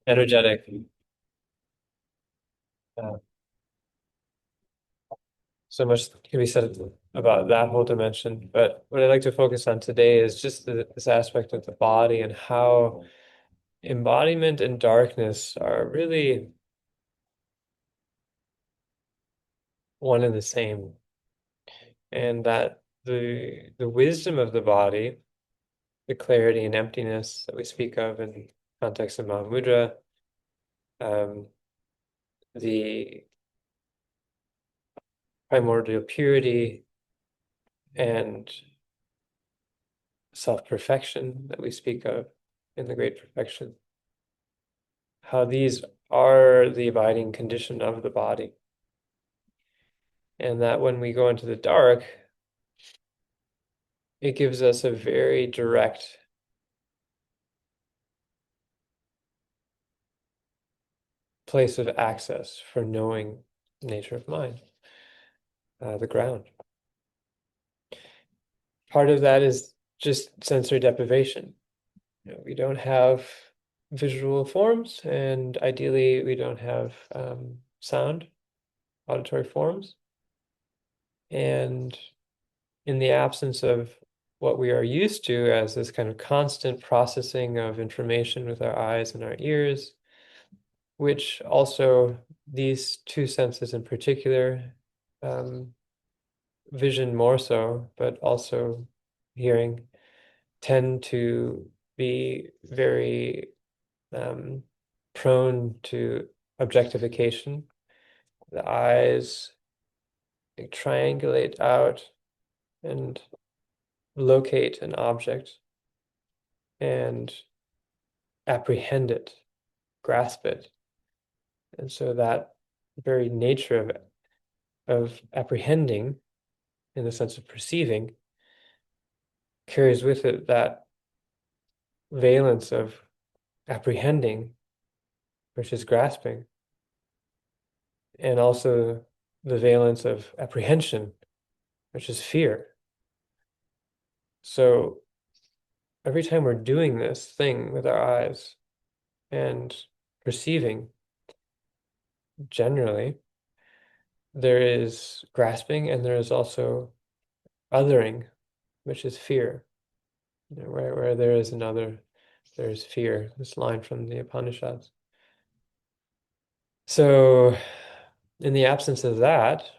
energetic. Uh, so much can be said about that whole dimension. But what I'd like to focus on today is just this aspect of the body, and how embodiment and darkness are really one and the same. And that the wisdom of the body, the clarity and emptiness that we speak of in the context of Mahamudra, um, the primordial purity and self-perfection that we speak of in the Great Perfection, how these are the abiding condition of the body. And that when we go into the dark, it gives us a very direct place of access for knowing the nature of mind, the ground. Part of that is just sensory deprivation. We don't have visual forms, and ideally we don't have sound, auditory forms. And in the absence of what we are used to as this kind of constant processing of information with our eyes and our ears, which also these two senses in particular, vision more so, but also hearing, tend to be very prone to objectification. The eyes triangulate out and locate an object and apprehend it, grasp it, And so that very nature of apprehending, in the sense of perceiving, carries with it that valence of apprehending, which is grasping, and also the valence of apprehension, which is fear. So every time we're doing this thing with our eyes and perceiving, generally, there is grasping and there is also othering, which is fear. You know, where there is another, there is fear. This line from the Upanishads. So, in the absence of that,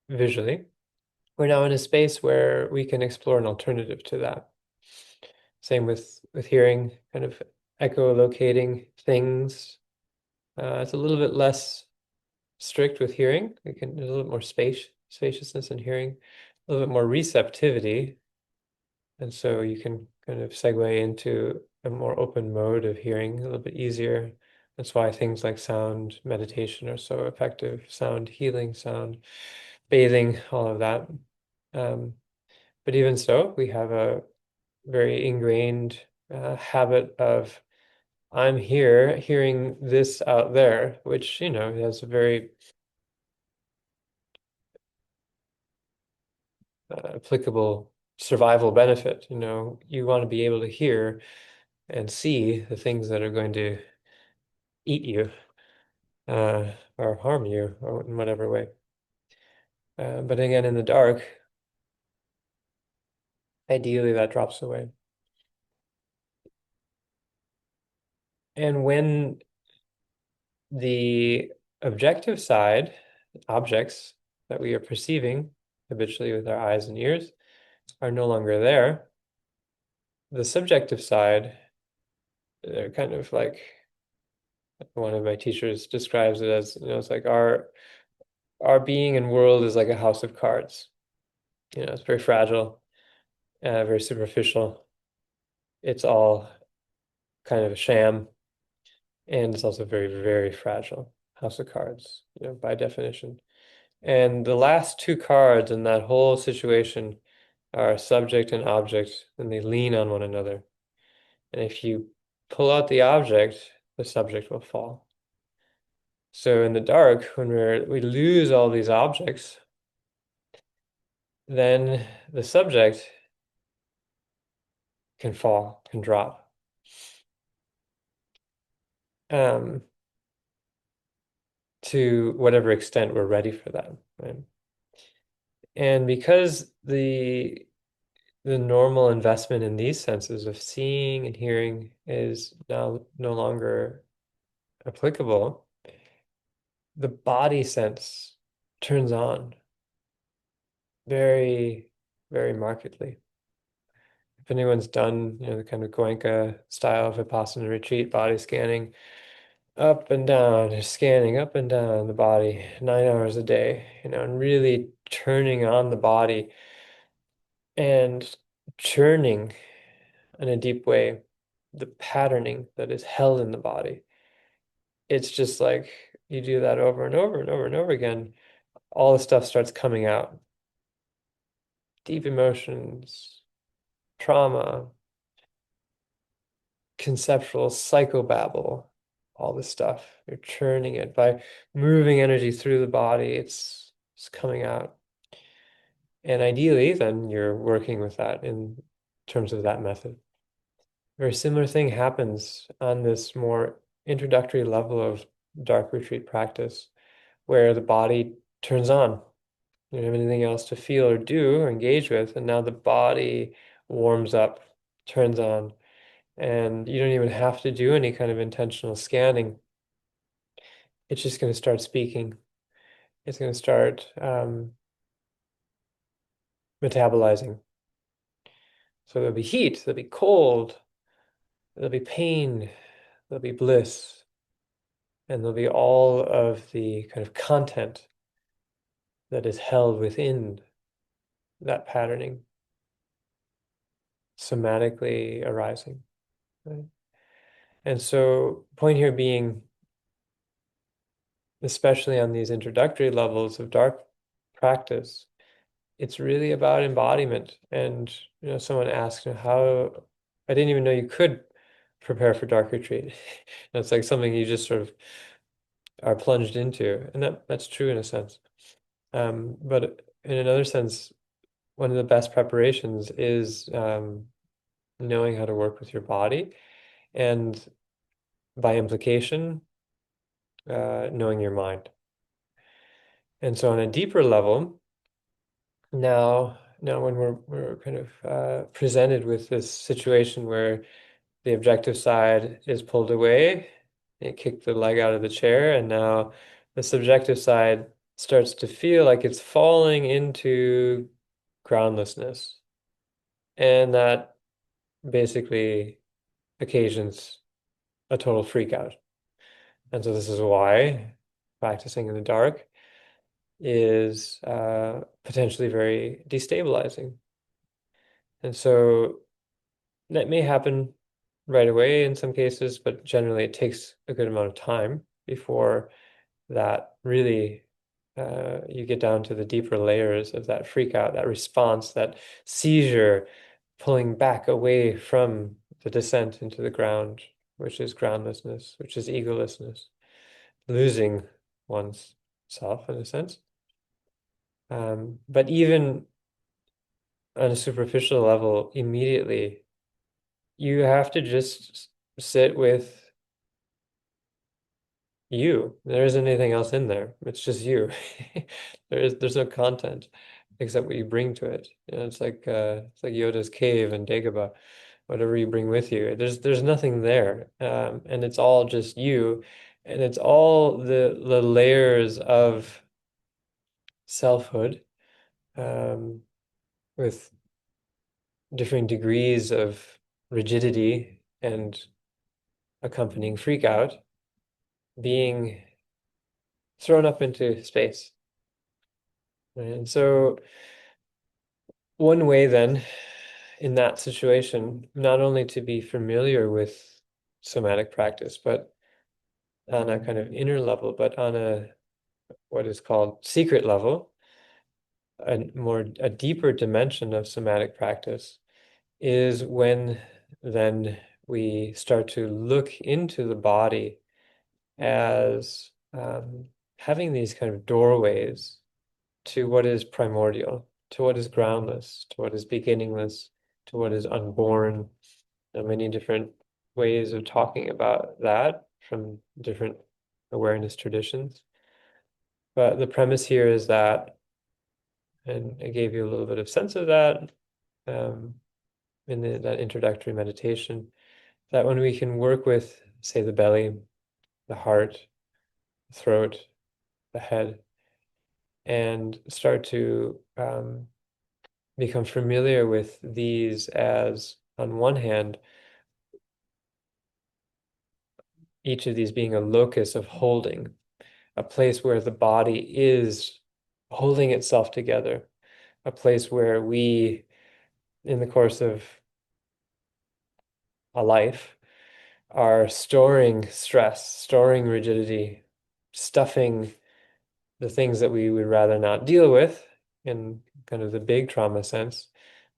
visually, we're now in a space where we can explore an alternative to that. Same with hearing, kind of echolocating things. It's a little bit less strict with hearing. There's a little bit more spaciousness in hearing, a little bit more receptivity. And so you can kind of segue into a more open mode of hearing a little bit easier. That's why things like sound meditation are so effective, sound healing, sound bathing, all of that. Um, but even so, we have a very ingrained habit of I'm here hearing this out there, which, has a very applicable survival benefit. You want to be able to hear and see the things that are going to eat you or harm you or in whatever way. But again, in the dark, ideally that drops away. And when the objective side, objects that we are perceiving habitually with our eyes and ears, are no longer there, the subjective side, they're kind of like one of my teachers describes it as, it's like our being and world is like a house of cards. It's very fragile, very superficial. It's all kind of a sham, and it's also very, very fragile house of cards, by definition. And the last two cards in that whole situation are subject and object, and they lean on one another. And if you pull out the object, the subject will fall. So in the dark, when we lose all these objects, then the subject can fall, can drop. Um, to whatever extent we're ready for that, right? And because the normal investment in these senses of seeing and hearing is now no longer applicable, the body sense turns on very, very markedly. If anyone's done, the kind of Goenka style of Vipassana retreat, body scanning up and down, just scanning up and down the body 9 hours a day, and really turning on the body and churning in a deep way the patterning that is held in the body. It's just like you do that over and over and over and over again, all the stuff starts coming out. Deep emotions, trauma, conceptual psychobabble, all this stuff. You're churning it by moving energy through the body. It's coming out. And ideally, then you're working with that in terms of that method. Very similar thing happens on this more introductory level of dark retreat practice, where the body turns on. You don't have anything else to feel or do or engage with, and now the body warms up, turns on, and you don't even have to do any kind of intentional scanning. It's just going to start speaking. It's going to start metabolizing. So there'll be heat, there'll be cold, there'll be pain, there'll be bliss, and there'll be all of the kind of content that is held within that patterning, somatically arising. right? And so, point here being, especially on these introductory levels of dark practice, it's really about embodiment. And someone asked, how I didn't even know you could prepare for dark retreat. It's like something you just sort of are plunged into, and that's true in a sense. But in another sense, one of the best preparations is knowing how to work with your body, and by implication, knowing your mind. And so, on a deeper level, now when we're kind of presented with this situation where the objective side is pulled away, it kicked the leg out of the chair, and now the subjective side starts to feel like it's falling into groundlessness. And that basically occasions a total freak out. And so this is why practicing in the dark is potentially very destabilizing. And so that may happen right away in some cases, but generally it takes a good amount of time before that really you get down to the deeper layers of that freak out, that response, that seizure, pulling back away from the descent into the ground, which is groundlessness, which is egolessness, losing one's self in a sense. But even on a superficial level, immediately, you have to just sit with you. There isn't anything else in there. It's just you. There's no content except what you bring to it. It's like Yoda's cave and Dagobah, whatever you bring with you. There's nothing there. And it's all just you. And it's all the layers of selfhood, um, with differing degrees of rigidity and accompanying freak out being thrown up into space. And so, one way then, in that situation, not only to be familiar with somatic practice, but on a kind of inner level, but on a what is called secret level, a deeper dimension of somatic practice is when then we start to look into the body as having these kind of doorways to what is primordial, to what is groundless, to what is beginningless, to what is unborn. There are many different ways of talking about that from different awareness traditions. But the premise here is that, and I gave you a little bit of sense of that um, in that introductory meditation, that when we can work with, say, the belly, the heart, the throat, the head, and start to become familiar with these as, on one hand, each of these being a locus of holding, a place where the body is holding itself together, a place where we, in the course of a life, are storing stress, storing rigidity, stuffing the things that we would rather not deal with in kind of the big trauma sense,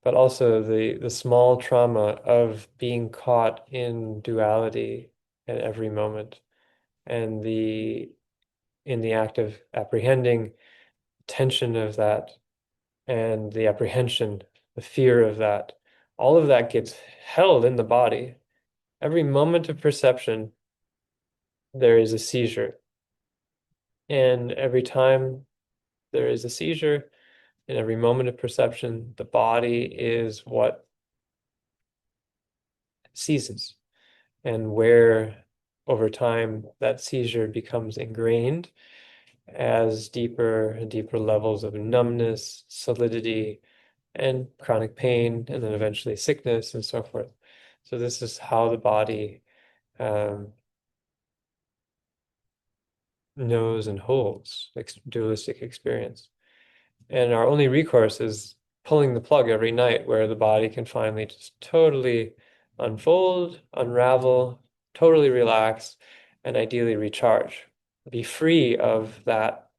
but also the small trauma of being caught in duality at every moment, and in the act of apprehending tension of that, and the apprehension, the fear of that, all of that gets held in the body. Every moment of perception, there is a seizure. And every time there is a seizure, in every moment of perception, the body is what seizes. And where over time that seizure becomes ingrained as deeper and deeper levels of numbness, solidity, and chronic pain, and then eventually sickness and so forth. So this is how the body um, knows and holds dualistic experience. And our only recourse is pulling the plug every night where the body can finally just totally unfold, unravel, totally relax, and ideally recharge. Be free of that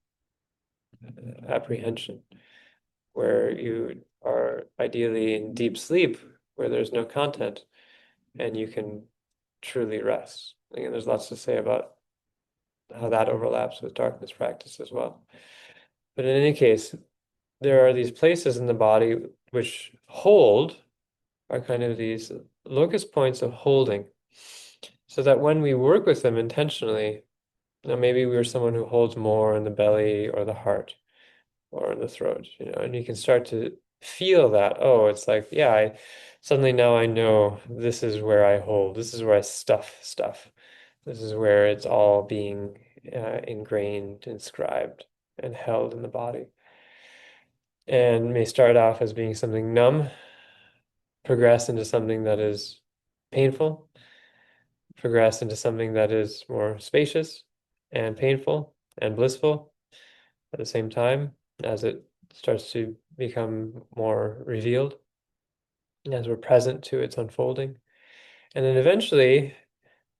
apprehension, where you are ideally in deep sleep, where there's no content, and you can truly rest. Again, there's lots to say about how that overlaps with darkness practice as well. But in any case, there are these places in the body which hold, are kind of these locus points of holding, so that when we work with them intentionally, maybe we're someone who holds more in the belly or the heart or in the throat, and you can start to feel that, oh, it's like, yeah, suddenly now I know this is where I hold, this is where I stuff stuff. This is where it's all being ingrained, inscribed, and held in the body. And may start off as being something numb, progress into something that is painful, progress into something that is more spacious and painful and blissful at the same time as it starts to become more revealed, as we're present to its unfolding. And then eventually,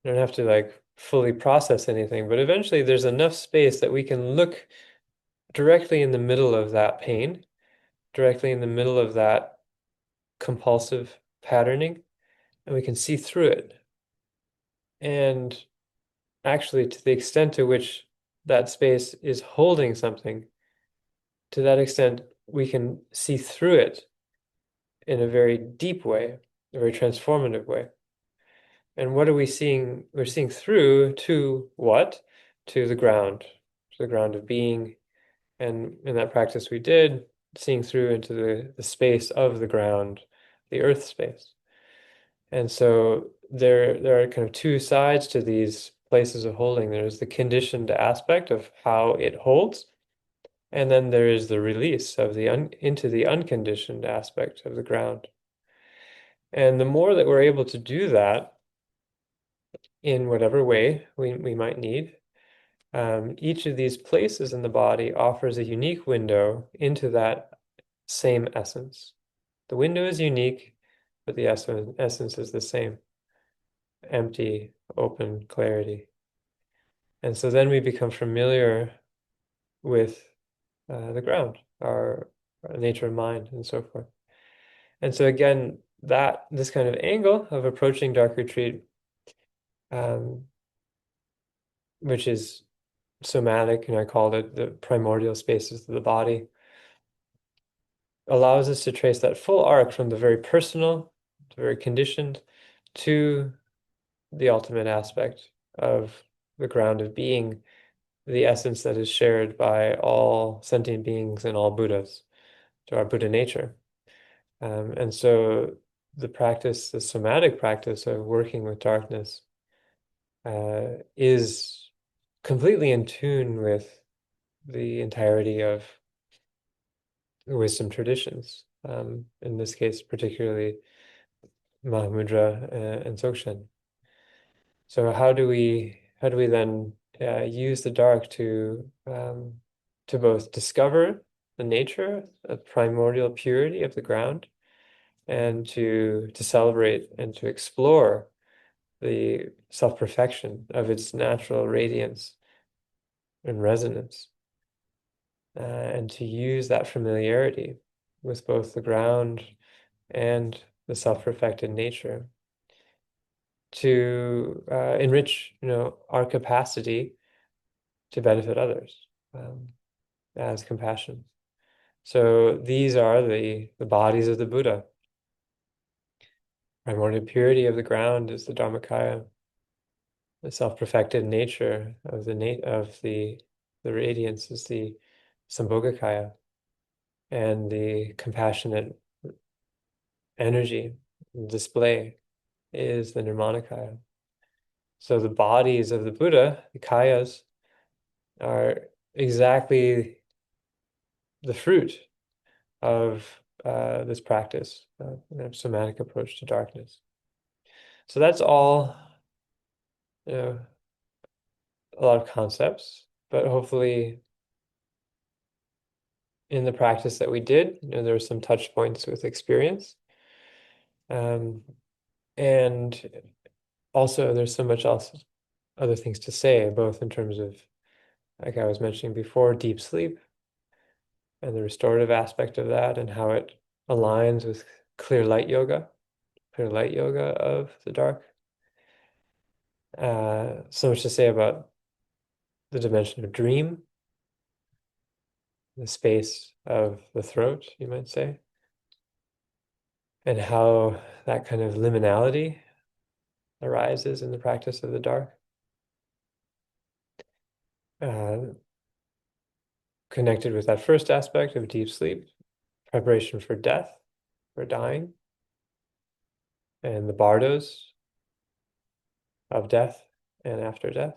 you don't have to like fully process anything, but eventually there's enough space that we can look directly in the middle of that pain, directly in the middle of that compulsive patterning, and we can see through it. And actually, to the extent to which that space is holding something, to that extent, we can see through it in a very deep way, a very transformative way. And what are we seeing? We're seeing through to what? To the ground of being. And in that practice we did, seeing through into the space of the ground, the earth space. And so there are kind of two sides to these places of holding. There's the conditioned aspect of how it holds, and then there is the release of the into the unconditioned aspect of the ground. And the more that we're able to do that in whatever way we might need, each of these places in the body offers a unique window into that same essence. The window is unique, but the essence is the same. Empty, open clarity. And so then we become familiar with the ground, our nature of mind, and so forth. And so again, that this kind of angle of approaching dark retreat, um, which is somatic, and I called it the primordial spaces of the body, allows us to trace that full arc from the very personal, the very conditioned, to the ultimate aspect of the ground of being, the essence that is shared by all sentient beings and all Buddhas, to our Buddha nature. And so the practice, the somatic practice of working with darkness, is completely in tune with the entirety of the wisdom traditions. In this case, particularly Mahamudra and Dzogchen. So how do we then use the dark to both discover the nature, the primordial purity of the ground, and to celebrate and to explore the self-perfection of its natural radiance and resonance, and to use that familiarity with both the ground and the self-perfected nature to enrich, our capacity to benefit others, as compassion. So these are the bodies of the Buddha. Primordial purity of the ground is the Dharmakaya. The self-perfected nature of the radiance is the Sambhogakaya, and the compassionate energy display is the Nirmanakaya. So the bodies of the Buddha, the kayas, are exactly the fruit of this practice, somatic approach to darkness. So that's all, you know, a lot of concepts, but hopefully in the practice that we did, there were some touch points with experience. Um, And also, there's so much else, other things to say, both in terms of, like I was mentioning before, deep sleep and the restorative aspect of that and how it aligns with clear light yoga of the dark. So much to say about the dimension of dream, the space of the throat, you might say, and how that kind of liminality arises in the practice of the dark. Uh, Connected with that first aspect of deep sleep, preparation for death, for dying, and the bardos of death and after death.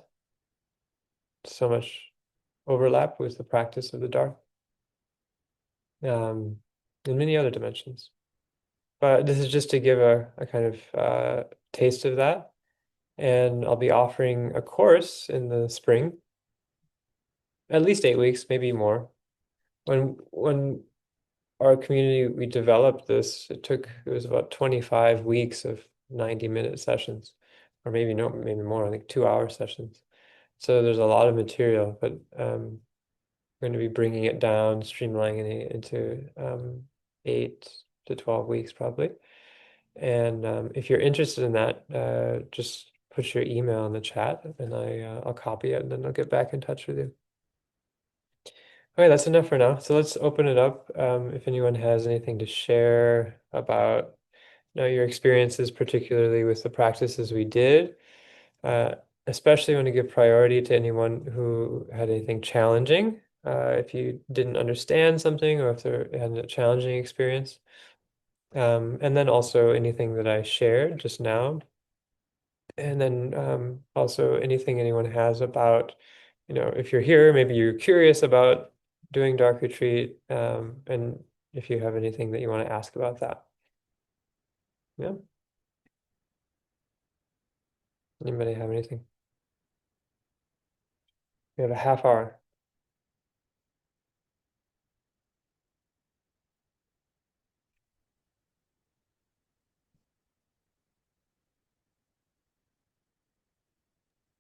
So much overlap with the practice of the dark, um, in many other dimensions. But this is just to give a kind of taste of that. And I'll be offering a course in the spring, at least 8 weeks, maybe more. When our community, we developed this, it was about 25 weeks of 90-minute sessions, or maybe no, maybe more, I think 2-hour sessions. So there's a lot of material, but we're going to be bringing it down, streamlining it into 8 to 12 weeks probably. And if you're interested in that, just put your email in the chat and I'll copy it and then I'll get back in touch with you. Okay, that's enough for now. So let's open it up. If anyone has anything to share about, your experiences, particularly with the practices we did, uh, especially want to give priority to anyone who had anything challenging. If you didn't understand something or if they had a challenging experience. And then also anything that I shared just now. And then also anything anyone has about, if you're here, maybe you're curious about doing dark retreat, and if you have anything that you want to ask about that. Yeah. Anybody have anything? We have a half hour.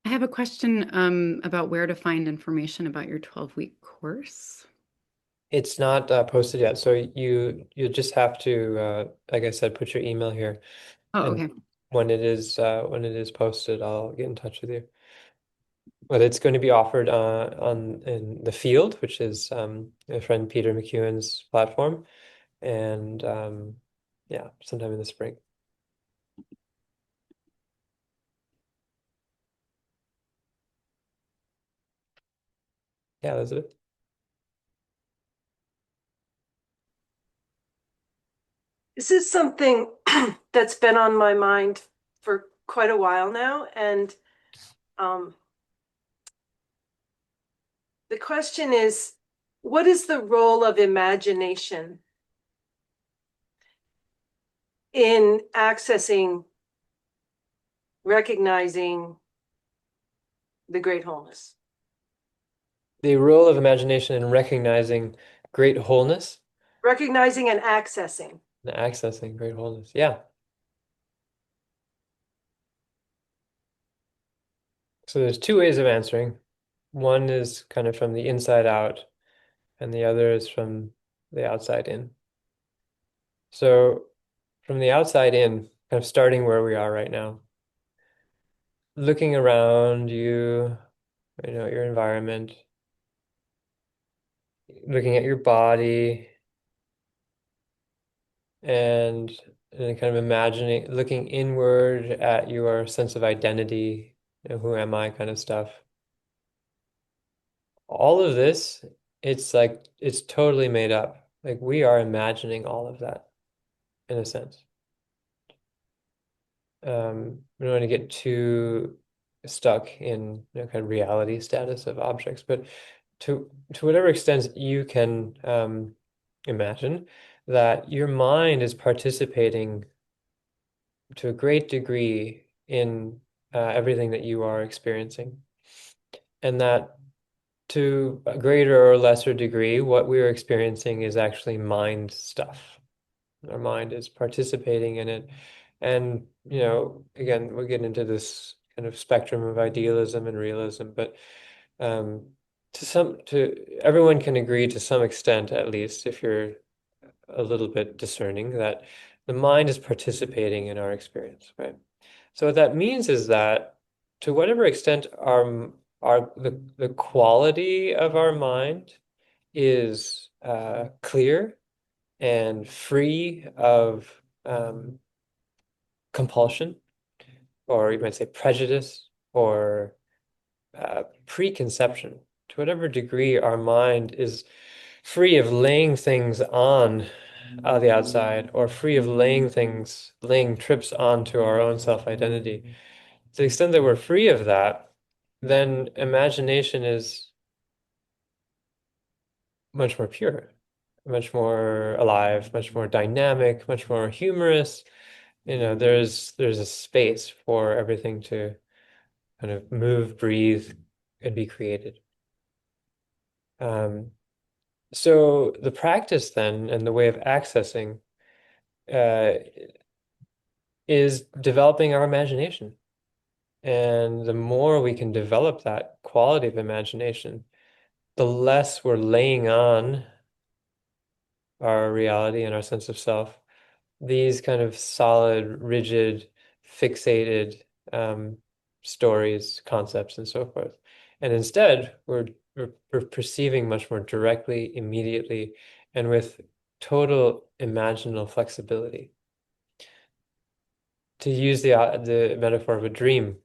I have a question about where to find information about your 12-week course. It's not posted yet, so you just have to, like I said, put your email here, Oh, and okay. when it is posted, I'll get in touch with you. But it's going to be offered on in the field, which is my friend Peter McEwen's platform, and yeah, sometime in the spring. Yeah, Elizabeth. This is something that's been on my mind for quite a while now. And um, the question is, what is the role of imagination in accessing, recognizing the great wholeness? The role of imagination in recognizing great wholeness Recognizing and accessing. and accessing great wholeness. Yeah. So there's two ways of answering. One is kind of from the inside out, and the other is from the outside in. So from the outside in, kind of starting where we are right now, looking around you, your environment, looking at your body, and, and kind of imagining, looking inward at your sense of identity, who am I kind of stuff. All of this, it's like it's totally made up. Like we are imagining all of that in a sense. We don't want to get too stuck in kind of reality status of objects, but to whatever extent you can imagine that your mind is participating to a great degree in everything that you are experiencing, and that to a greater or lesser degree, what we're experiencing is actually mind stuff. Our mind is participating in it, And, again, we get into this kind of spectrum of idealism and realism, but um, to everyone can agree to some extent, at least, if you're a little bit discerning, that the mind is participating in our experience, right? So what that means is that to whatever extent the quality of our mind is clear and free of compulsion, or you might say prejudice, or preconception. To whatever degree our mind is free of laying things on the outside, or free of laying trips onto our own self-identity. To the extent that we're free of that, then imagination is much more pure, much more alive, much more dynamic, much more humorous. There's a space for everything to kind of move, breathe, and be created. Um, so the practice then and the way of accessing uh, is developing our imagination. And the more we can develop that quality of imagination, the less we're laying on our reality and our sense of self, these kind of solid, rigid, fixated um, stories, concepts, and so forth. And instead, we're perceiving much more directly, immediately, and with total imaginal flexibility. To use the metaphor of a dream,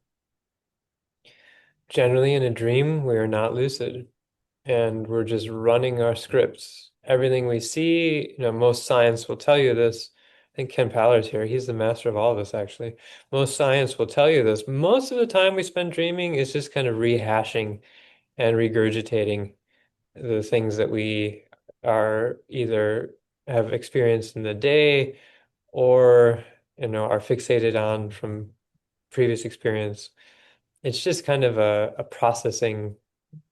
generally in a dream, we are not lucid. And we're just running our scripts. Everything we see, most science will tell you this. I think Ken Paller's here. He's the master of all of this, actually. Most science will tell you this. Most of the time we spend dreaming is just kind of rehashing and regurgitating the things that we are either have experienced in the day or, are fixated on from previous experience. It's just kind of a processing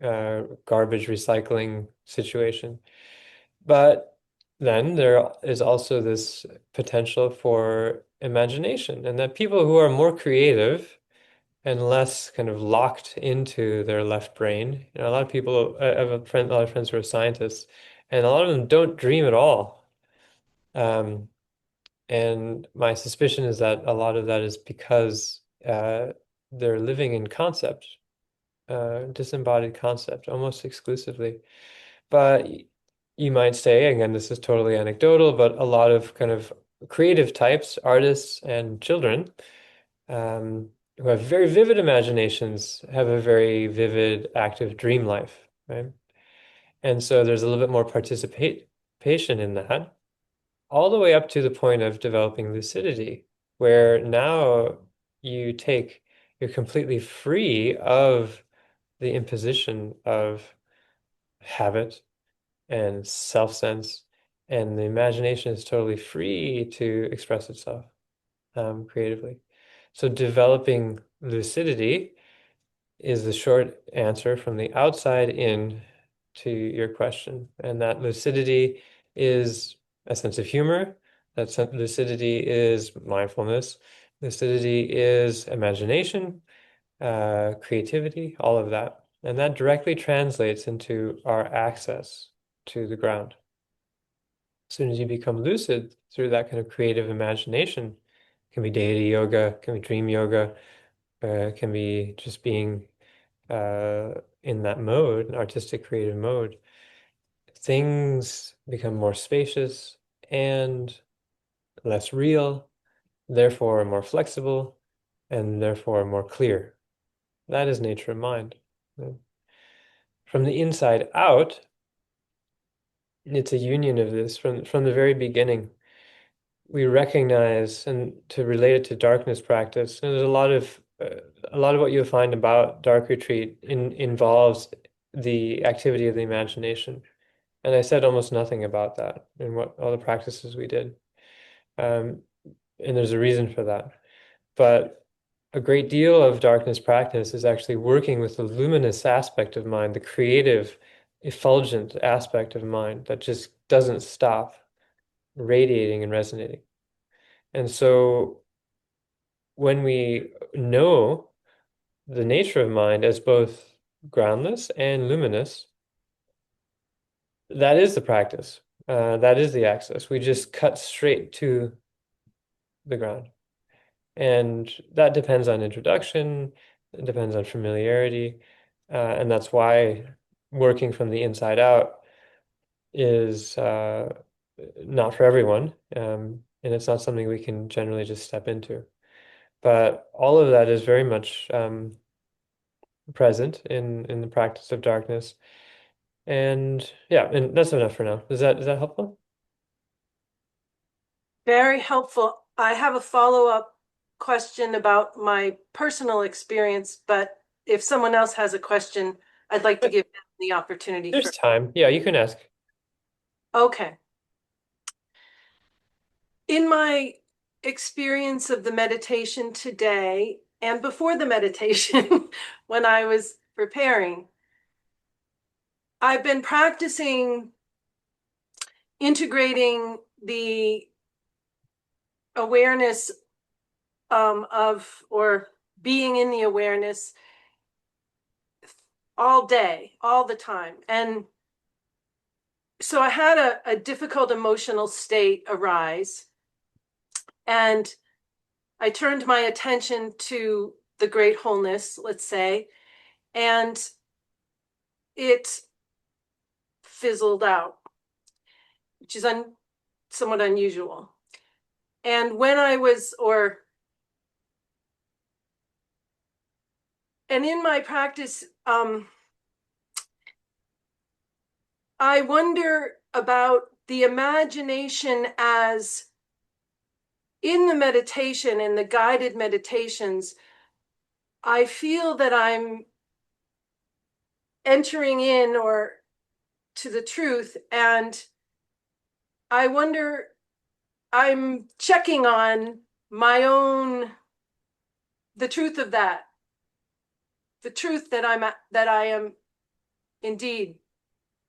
garbage recycling situation. But then there is also this potential for imagination, and that people who are more creative and less kind of locked into their left brain, a lot of people, I have a lot of friends who are scientists, and a lot of them don't dream at all. Um, and my suspicion is that a lot of that is because they're living in concept, disembodied concept, almost exclusively. But you might say, again, this is totally anecdotal, but a lot of kind of creative types, artists and children, who have very vivid imaginations, have a very vivid, active dream life, right? And so there's a little bit more participation in that, all the way up to the point of developing lucidity, where now you're completely free of the imposition of habit and self-sense, and the imagination is totally free to express itself creatively. So developing lucidity is the short answer from the outside in to your question. And that lucidity is a sense of humor. Lucidity is mindfulness. Lucidity is imagination, creativity, all of that. And that directly translates into our access to the ground. As soon as you become lucid through that kind of creative imagination, it can be deity yoga, can be dream yoga, can be just being in that mode, an artistic creative mode, things become more spacious and less real, therefore more flexible, and therefore more clear. That is nature of mind. From the inside out, it's a union of this from the very beginning. We recognize, and to relate it to darkness practice, and there's a lot of what you'll find about dark retreat involves the activity of the imagination. And I said almost nothing about that in what all the practices we did. Um, and there's a reason for that. But a great deal of darkness practice is actually working with the luminous aspect of mind, the creative, effulgent aspect of mind that just doesn't stop radiating and resonating. And so when we know the nature of mind as both groundless and luminous, that is the practice. That is the access. We just cut straight to the ground. And that depends on introduction, it depends on familiarity. And that's why working from the inside out is not for everyone. And it's not something we can generally just step into. But all of that is very much present in the practice of darkness. And yeah, and that's enough for now. Is that helpful? Very helpful. I have a follow-up question about my personal experience, but if someone else has a question, I'd like to But give them the opportunity there's for. time. Yeah, you can ask. Okay. In my experience of the meditation today and before the meditation, when I was preparing, I've been practicing integrating the awareness of or being in the awareness all day, all the time. And so I had a difficult emotional state arise, and I turned my attention to the great wholeness, let's say, and it fizzled out, which is somewhat unusual. And when I was, and in my practice, I wonder about the imagination as in the meditation, in the guided meditations, I feel that I'm entering in or to the truth, and I wonder, I'm checking on my own, the truth of that, the truth that I am indeed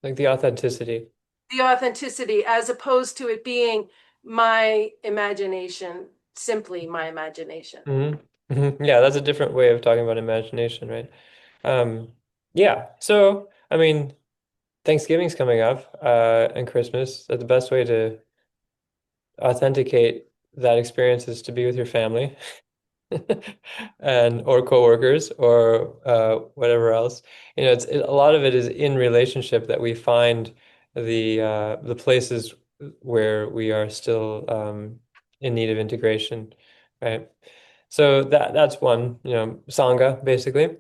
Like the authenticity. the authenticity, as opposed to it being my imagination, simply my imagination. Yeah, that's a different way of talking about imagination, right? Um, yeah. So, I mean, Thanksgiving's coming up, and Christmas. The best way to authenticate that experience is to be with your family and or coworkers or whatever else. You know, a lot of it is in relationship that we find the places where we are still in need of integration, right? So that's one, Sangha basically.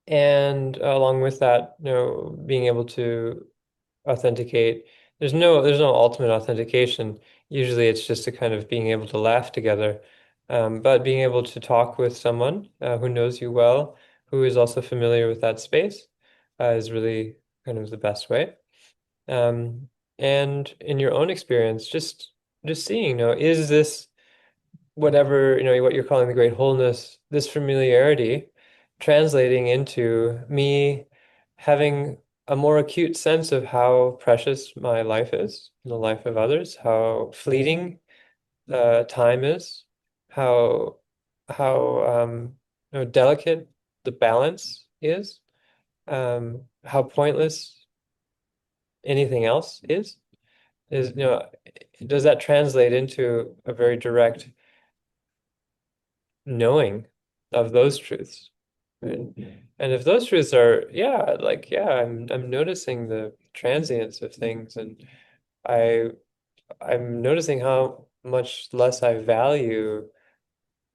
And along with that, being able to authenticate. There's no ultimate authentication. Usually it's just a kind of being able to laugh together. But being able to talk with someone who knows you well, who is also familiar with that space, is really kind of the best way. Um, and in your own experience, just seeing, is this whatever, what you're calling the great wholeness, this familiarity translating into me having a more acute sense of how precious my life is, and the life of others, how fleeting time is, how delicate the balance is, how pointless anything else is, does that translate into a very direct knowing of those truths, right? And if those truths are, yeah, like, yeah, I'm noticing the transience of things, and I I'm noticing how much less I value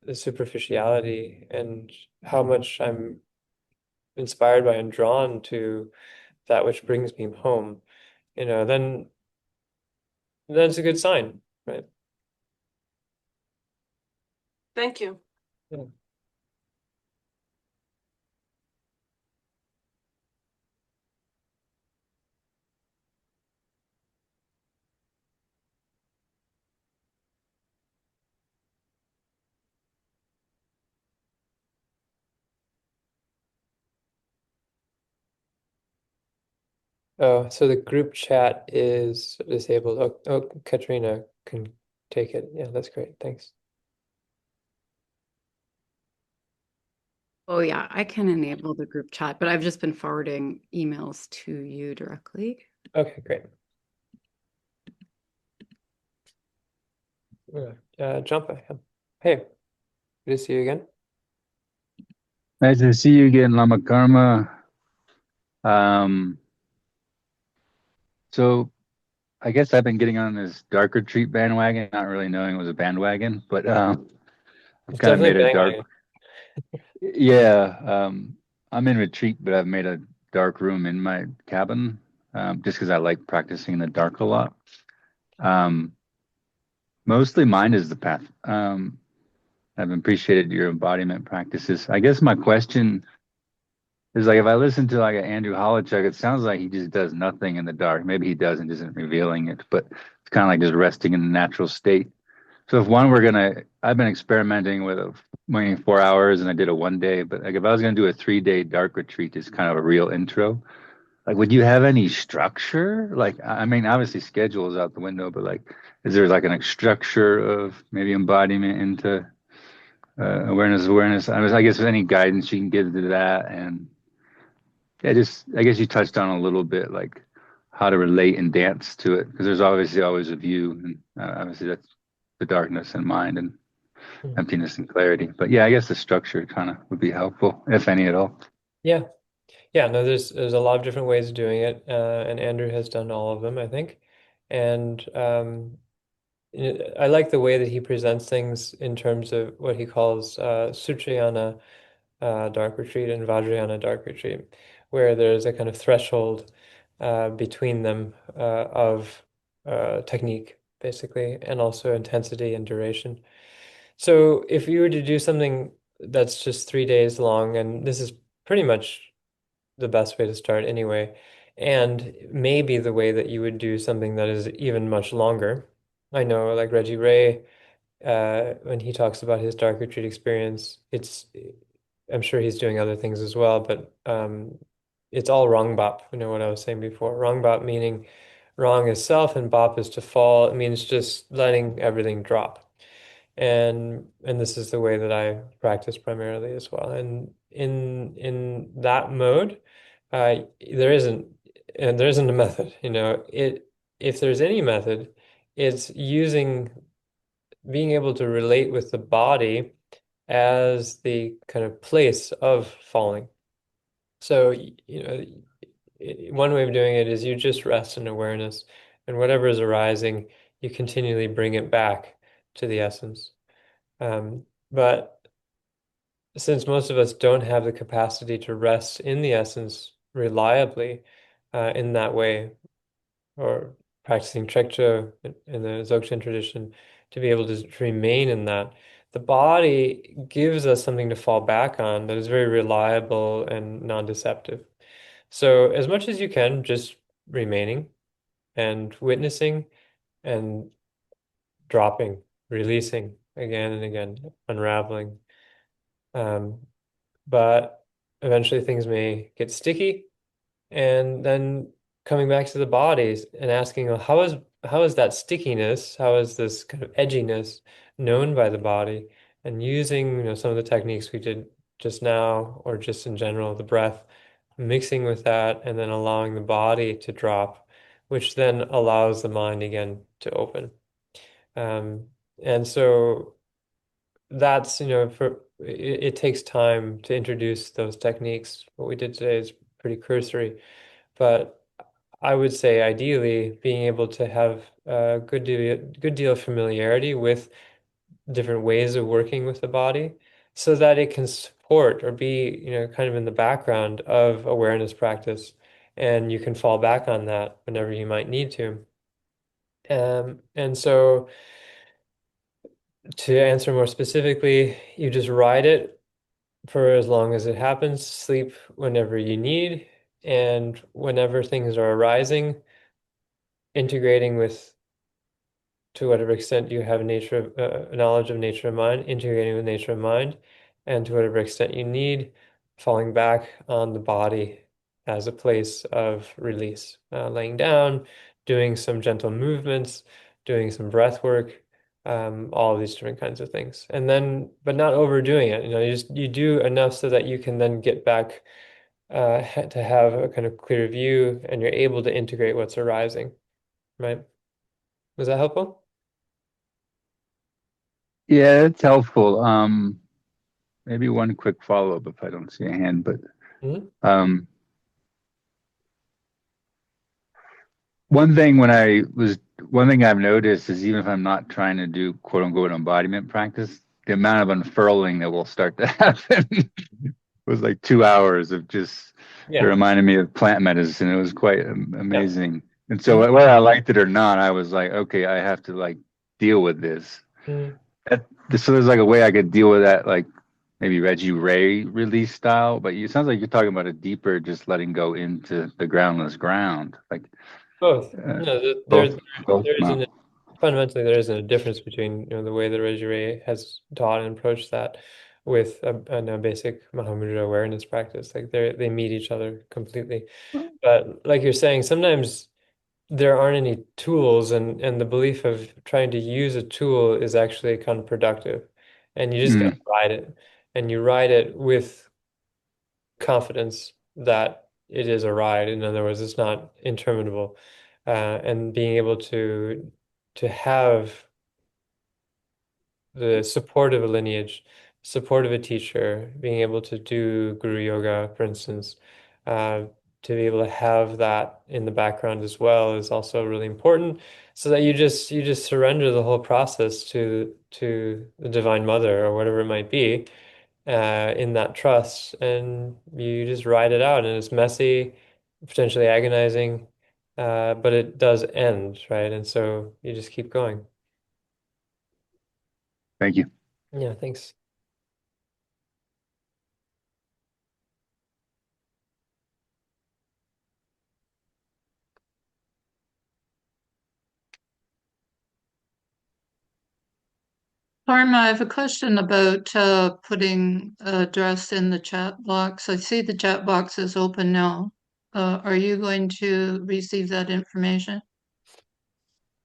the superficiality, and how much I'm inspired by and drawn to that which brings me home, then that's a good sign, right? Thank you. Yeah. Oh, so the group chat is disabled. Oh, Katrina can take it. Yeah, that's great. Thanks. Oh yeah, I can enable the group chat, but I've just been forwarding emails to you directly. Okay, great. Jump ahead. Hey, good to see you again. Nice to see you again, Lama Karma. Um, so I guess I've been getting on this dark retreat bandwagon, not really knowing it was a bandwagon, but I've It's kind of definitely made a dark, banging. yeah. I'm in retreat, but I've made a dark room in my cabin, just because I like practicing in the dark a lot. Um, Mostly mind is the path. I've appreciated your embodiment practices. I guess my question is like if I listen to like an Andrew Holochuk, it sounds like he just does nothing in the dark. Maybe he does and isn't revealing it, but it's kind of like just resting in the natural state. So if one were gonna, I've been experimenting with waiting 4 hours and I did a 1 day, but like if I was gonna do a 3 day dark retreat, it's kind of a real intro. Like, would you have any structure? Like, I mean, obviously schedule is out the window, but like, is there like an structure of maybe embodiment into awareness? I guess any guidance you can give to that, and yeah, just I guess you touched on a little bit like how to relate and dance to it because there's obviously always a view, and obviously that's the darkness and mind and Hmm. emptiness and clarity. But yeah, I guess the structure kind of would be helpful, if any at all. Yeah. Yeah, no, there's a lot of different ways of doing it, and Andrew has done all of them, I think. And I like the way that he presents things in terms of what he calls Sutrayana dark retreat and Vajrayana dark retreat, where there's a kind of threshold between them of technique, basically, and also intensity and duration. So if you were to do something that's just 3 days long, and this is pretty much the best way to start anyway, and maybe the way that you would do something that is even much longer. I know, like Reggie Ray, when he talks about his dark retreat experience, I'm sure he's doing other things as well, but it's all wrong bop. You know what I was saying before. Wrong bop meaning wrong is self and bop is to fall. It means just letting everything drop. And this is the way that I practice primarily as well. And in that mode, there isn't and there isn't a method, you know. If there's any method, it's using being able to relate with the body as the kind of place of falling. So, you know, one way of doing it is you just rest in awareness, and whatever is arising, you continually bring it back to the essence. But since most of us don't have the capacity to rest in the essence reliably, in that way, or practicing Trekcho in the Dzogchen tradition, to be able to remain in that, the body gives us something to fall back on that is very reliable and non-deceptive. So as much as you can, just remaining and witnessing and dropping, releasing again and again, unraveling. Um, but eventually things may get sticky, and then coming back to the bodies and asking, well, how is that stickiness, how is this kind of edginess known by the body? And using, you know, some of the techniques we did just now, or just in general, the breath, mixing with that, and then allowing the body to drop, which then allows the mind again to open. And so that's, you know, it takes time to introduce those techniques. What we did today is pretty cursory, but I would say ideally being able to have a good deal of familiarity with different ways of working with the body so that it can support or be, you know, kind of in the background of awareness practice, and you can fall back on that whenever you might need to. And so to answer more specifically, you just ride it for as long as it happens, sleep whenever you need, and whenever things are arising, integrating with, to whatever extent you have nature of knowledge of nature of mind, integrating with nature of mind, and to whatever extent you need, falling back on the body as a place of release, laying down, doing some gentle movements, doing some breath work, all of these different kinds of things. And then, but not overdoing it. You do enough so that you can then get back to have a kind of clear view, and you're able to integrate what's arising, right? Was that helpful? Yeah, it's helpful. Maybe one quick follow-up if I don't see a hand, but Mhm. um, one thing I've noticed is even if I'm not trying to do quote unquote embodiment practice, the amount of unfurling that will start to happen was like 2 hours of just, it Yeah. reminded me of plant medicine. It was quite Yeah. amazing. And so Mhm. whether I liked it or not, I was like, okay, I have to like deal with this. Mhm. So there's like a way I could deal with that, like maybe Reggie Ray release style, but it sounds like you're talking about a deeper, just letting go into the groundless ground, like Both. uh, No, both, both. there Wow. isn't fundamentally there isn't a difference between the way that Ray has taught and approached that with a basic Mahamudra awareness practice. Like they meet each other completely. But like you're saying, sometimes there aren't any tools, and the belief of trying to use a tool is actually counterproductive. And you just got to Mm, ride it. And you ride it with confidence that it is a ride. In other words, it's not interminable. And being able to have the support of a lineage, support of a teacher, being able to do guru yoga, for instance, uh, to be able to have that in the background as well is also really important. So that you just surrender the whole process to the Divine Mother or whatever it might be, in that trust, and you just ride it out, and it's messy, potentially agonizing, but it does end, right? And so you just keep going. thank you. Yeah, thanks. Karma, I have a question about putting address in the chat box. I see the chat box is open now. Are you going to receive that information?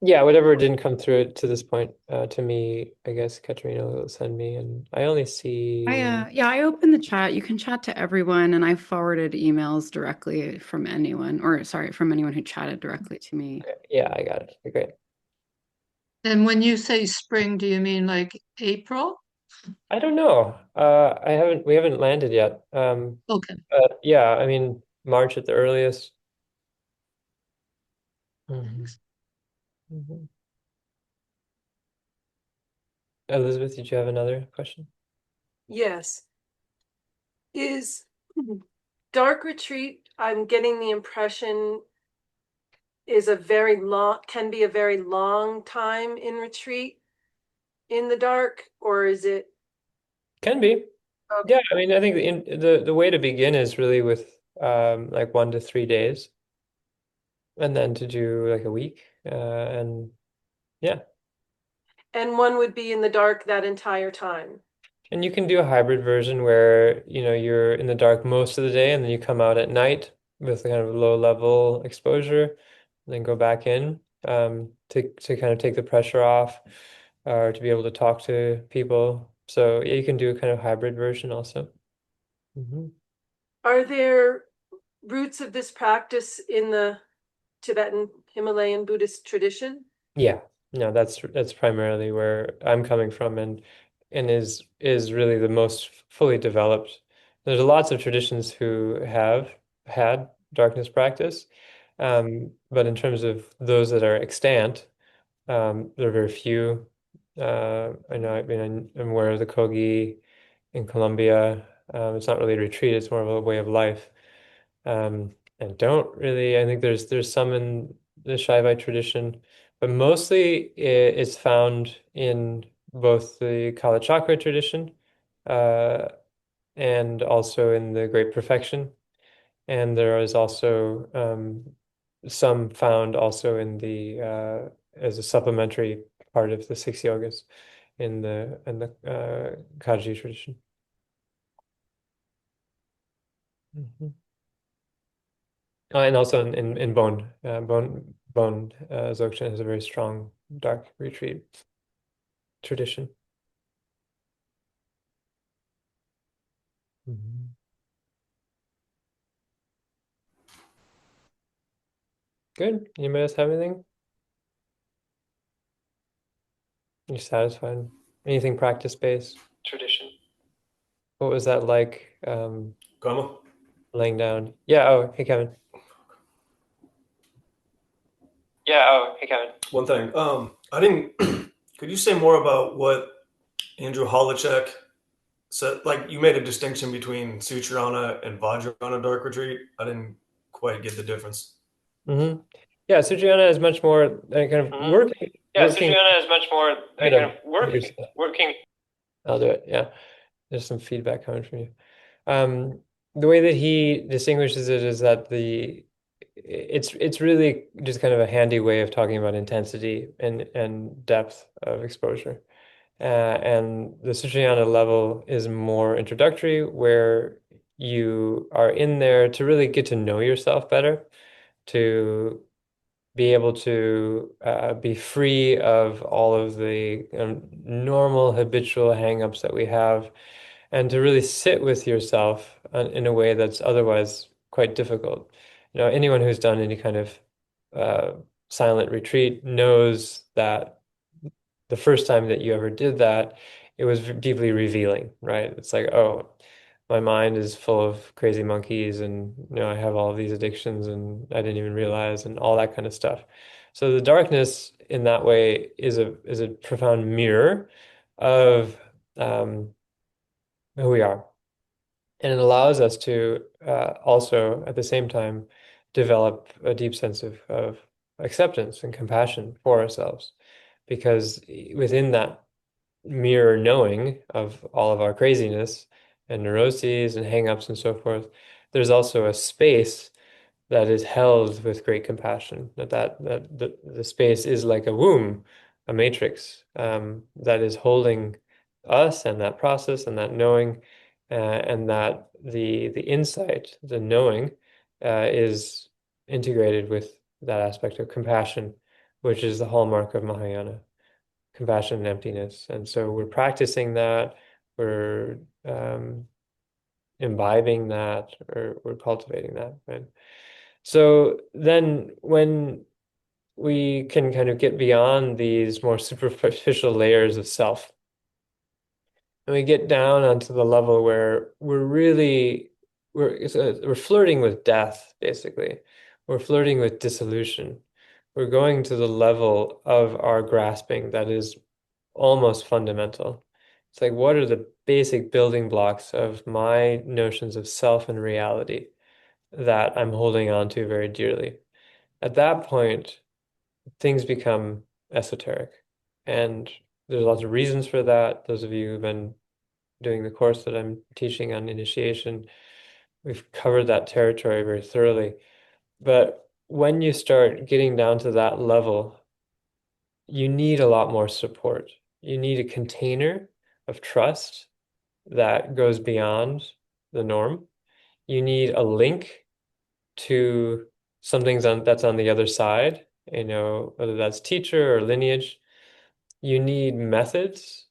Yeah, whatever didn't come through to this point, to me, I guess Katerina will send me, and I only see. Yeah, I opened the chat. You can chat to everyone, and I forwarded emails directly from anyone, or sorry, from anyone who chatted directly to me. Yeah, I got it. Okay, great. And when you say spring, do you mean like April? I don't know. We haven't landed yet. Okay. Yeah, I mean March at the earliest. Mhm. Mhm. Elizabeth, did you have another question? Yes. Is dark retreat, I'm getting the impression, is a very long, can be a very long time in retreat in the dark, or is it Can be. okay? Yeah, I mean, I think the way to begin is really with like 1 to 3 days, and then to do like a week, and yeah. And one would be in the dark that entire time. And you can do a hybrid version where, you're in the dark most of the day and then you come out at night with a kind of low level exposure, and then go back in, to kind of take the pressure off, or to be able to talk to people. So yeah, you can do a kind of hybrid version also. Hmm. Are there roots of this practice in the Tibetan Himalayan Buddhist tradition? Yeah, no, that's primarily where I'm coming from, and is really the most fully developed. There's lots of traditions who have had darkness practice, but in terms of those that are extant, there are very few. I know, I mean, I'm aware of the Kogi in Colombia. It's not really a retreat; it's more of a way of life. And don't really, I think there's some in the Shaivite tradition, but mostly it's found in both the Kala Chakra tradition, uh, and also in the Great Perfection. And there is also some found also in the as a supplementary part of the six yogas in the Kaji tradition. Mhm. And also in Bone Dzogchen has a very strong dark retreat. tradition. Mhm. Good. Anybody else have anything? You're satisfied? Anything practice-based? Tradition. What was that like, Karma? laying down? Yeah, oh, hey Kevin. Yeah, oh, hey Kevin. One thing. I didn't. Could you say more about what Andrew Holacek said? Like, you made a distinction between Sutrana and Vajrayana dark retreat. I didn't quite get the difference. Hmm. Yeah, Sutriana is much more kind of Yeah, working Sutriana is much more kind kind of of working. I'll do it. Yeah. There's some feedback coming from you. The way that he distinguishes it is that it's really just kind of a handy way of talking about intensity and depth of exposure. And the Sutrayana level is more introductory, where you are in there to really get to know yourself better, to be able to be free of all of the normal habitual hangups that we have, and to really sit with yourself in a way that's otherwise quite difficult. Anyone who's done any kind of uh, silent retreat knows that the first time that you ever did that, it was deeply revealing, right? It's like, oh, my mind is full of crazy monkeys, and I have all of these addictions, and I didn't even realize, and all that kind of stuff. So the darkness in that way is a profound mirror of who we are. And it allows us to also, at the same time, develop a deep sense of acceptance and compassion for ourselves. Because within that mirror knowing of all of our craziness and neuroses and hangups and so forth, there's also a space that is held with great compassion. That the space is like a womb, a matrix, that is holding us and that process and that knowing, and that the insight, the knowing, is integrated with that aspect of compassion, which is the hallmark of Mahayana, compassion and emptiness. And so we're practicing that, we're imbibing that, or we're cultivating that, right? So then when we can kind of get beyond these more superficial layers of self, and we get down onto the level where we're flirting with death, basically. We're flirting with dissolution. We're going to the level of our grasping that is almost fundamental. It's like, what are the basic building blocks of my notions of self and reality that I'm holding on to very dearly? At that point, things become esoteric. And there's lots of reasons for that. Those of you who've been doing the course that I'm teaching on initiation, we've covered that territory very thoroughly. But when you start getting down to that level, you need a lot more support. You need a container of trust that goes beyond the norm. You need a link to that's on the other side, whether that's teacher or lineage. You need methods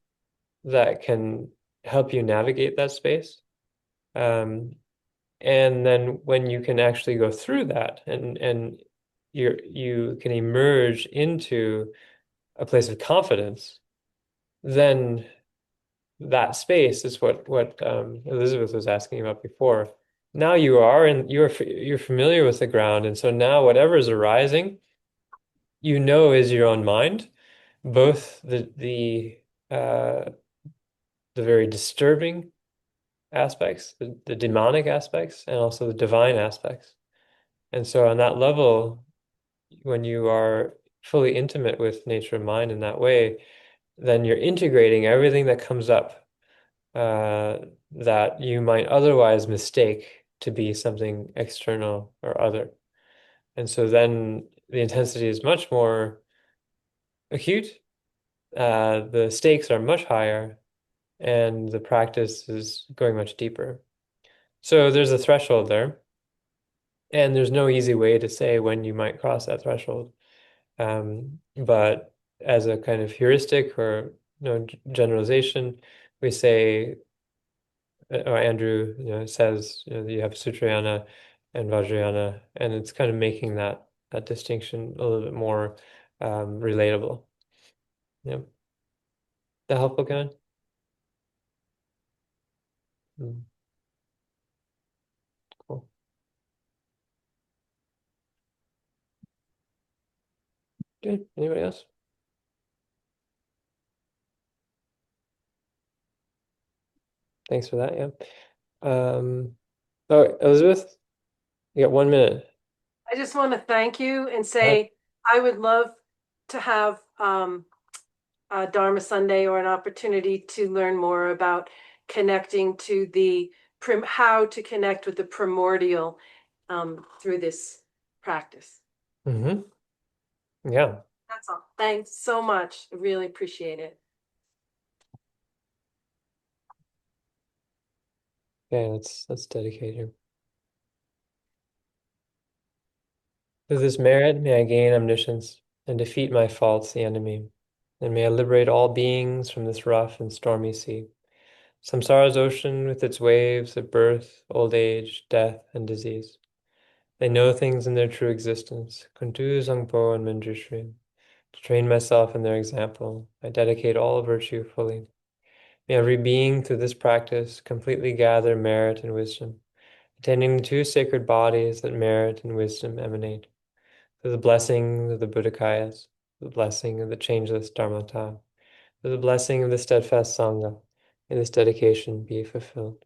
that can help you navigate that space. Um, and then when you can actually go through that, and you can emerge into a place of confidence, then that space is what Elizabeth was asking about before. Now you're familiar with the ground, and so now whatever is arising, is your own mind, both uh, the very disturbing aspects, the demonic aspects, and also the divine aspects. And so on that level, when you are fully intimate with nature and mind in that way, then you're integrating everything that comes up, uh, that you might otherwise mistake to be something external or other. And so then the intensity is much more acute, the stakes are much higher, and the practice is going much deeper. So there's a threshold there, and there's no easy way to say when you might cross that threshold. But as a kind of heuristic or generalization. We say, or Andrew, says, that you have Sutrayana and Vajrayana, and it's kind of making that distinction a little bit more relatable. Yeah. That helpful, Karen? Mm, cool. Good. Anybody else? Thanks for that. Yeah. Oh, Elizabeth, you got 1 minute. I just want to thank you and Huh? say I would love to have Dharma Sunday or an opportunity to learn more about connecting to the how to connect with the primordial through this practice. Mm-hmm. Yeah. That's all. Thanks so much. I really appreciate it. Okay, let's dedicate here. Through this merit, may I gain omniscience and defeat my faults, the enemy, and may I liberate all beings from this rough and stormy sea. Samsara's ocean with its waves of birth, old age, death, and disease. They know things in their true existence. Kuntu Zangpo and Manjushri. To train myself in their example, I dedicate all virtue fully. May every being through this practice completely gather merit and wisdom, attending the two sacred bodies that merit and wisdom emanate. Through the blessing of the Buddhakayas, the blessing of the changeless Dharmata, through the blessing of the steadfast Sangha, may this dedication be fulfilled.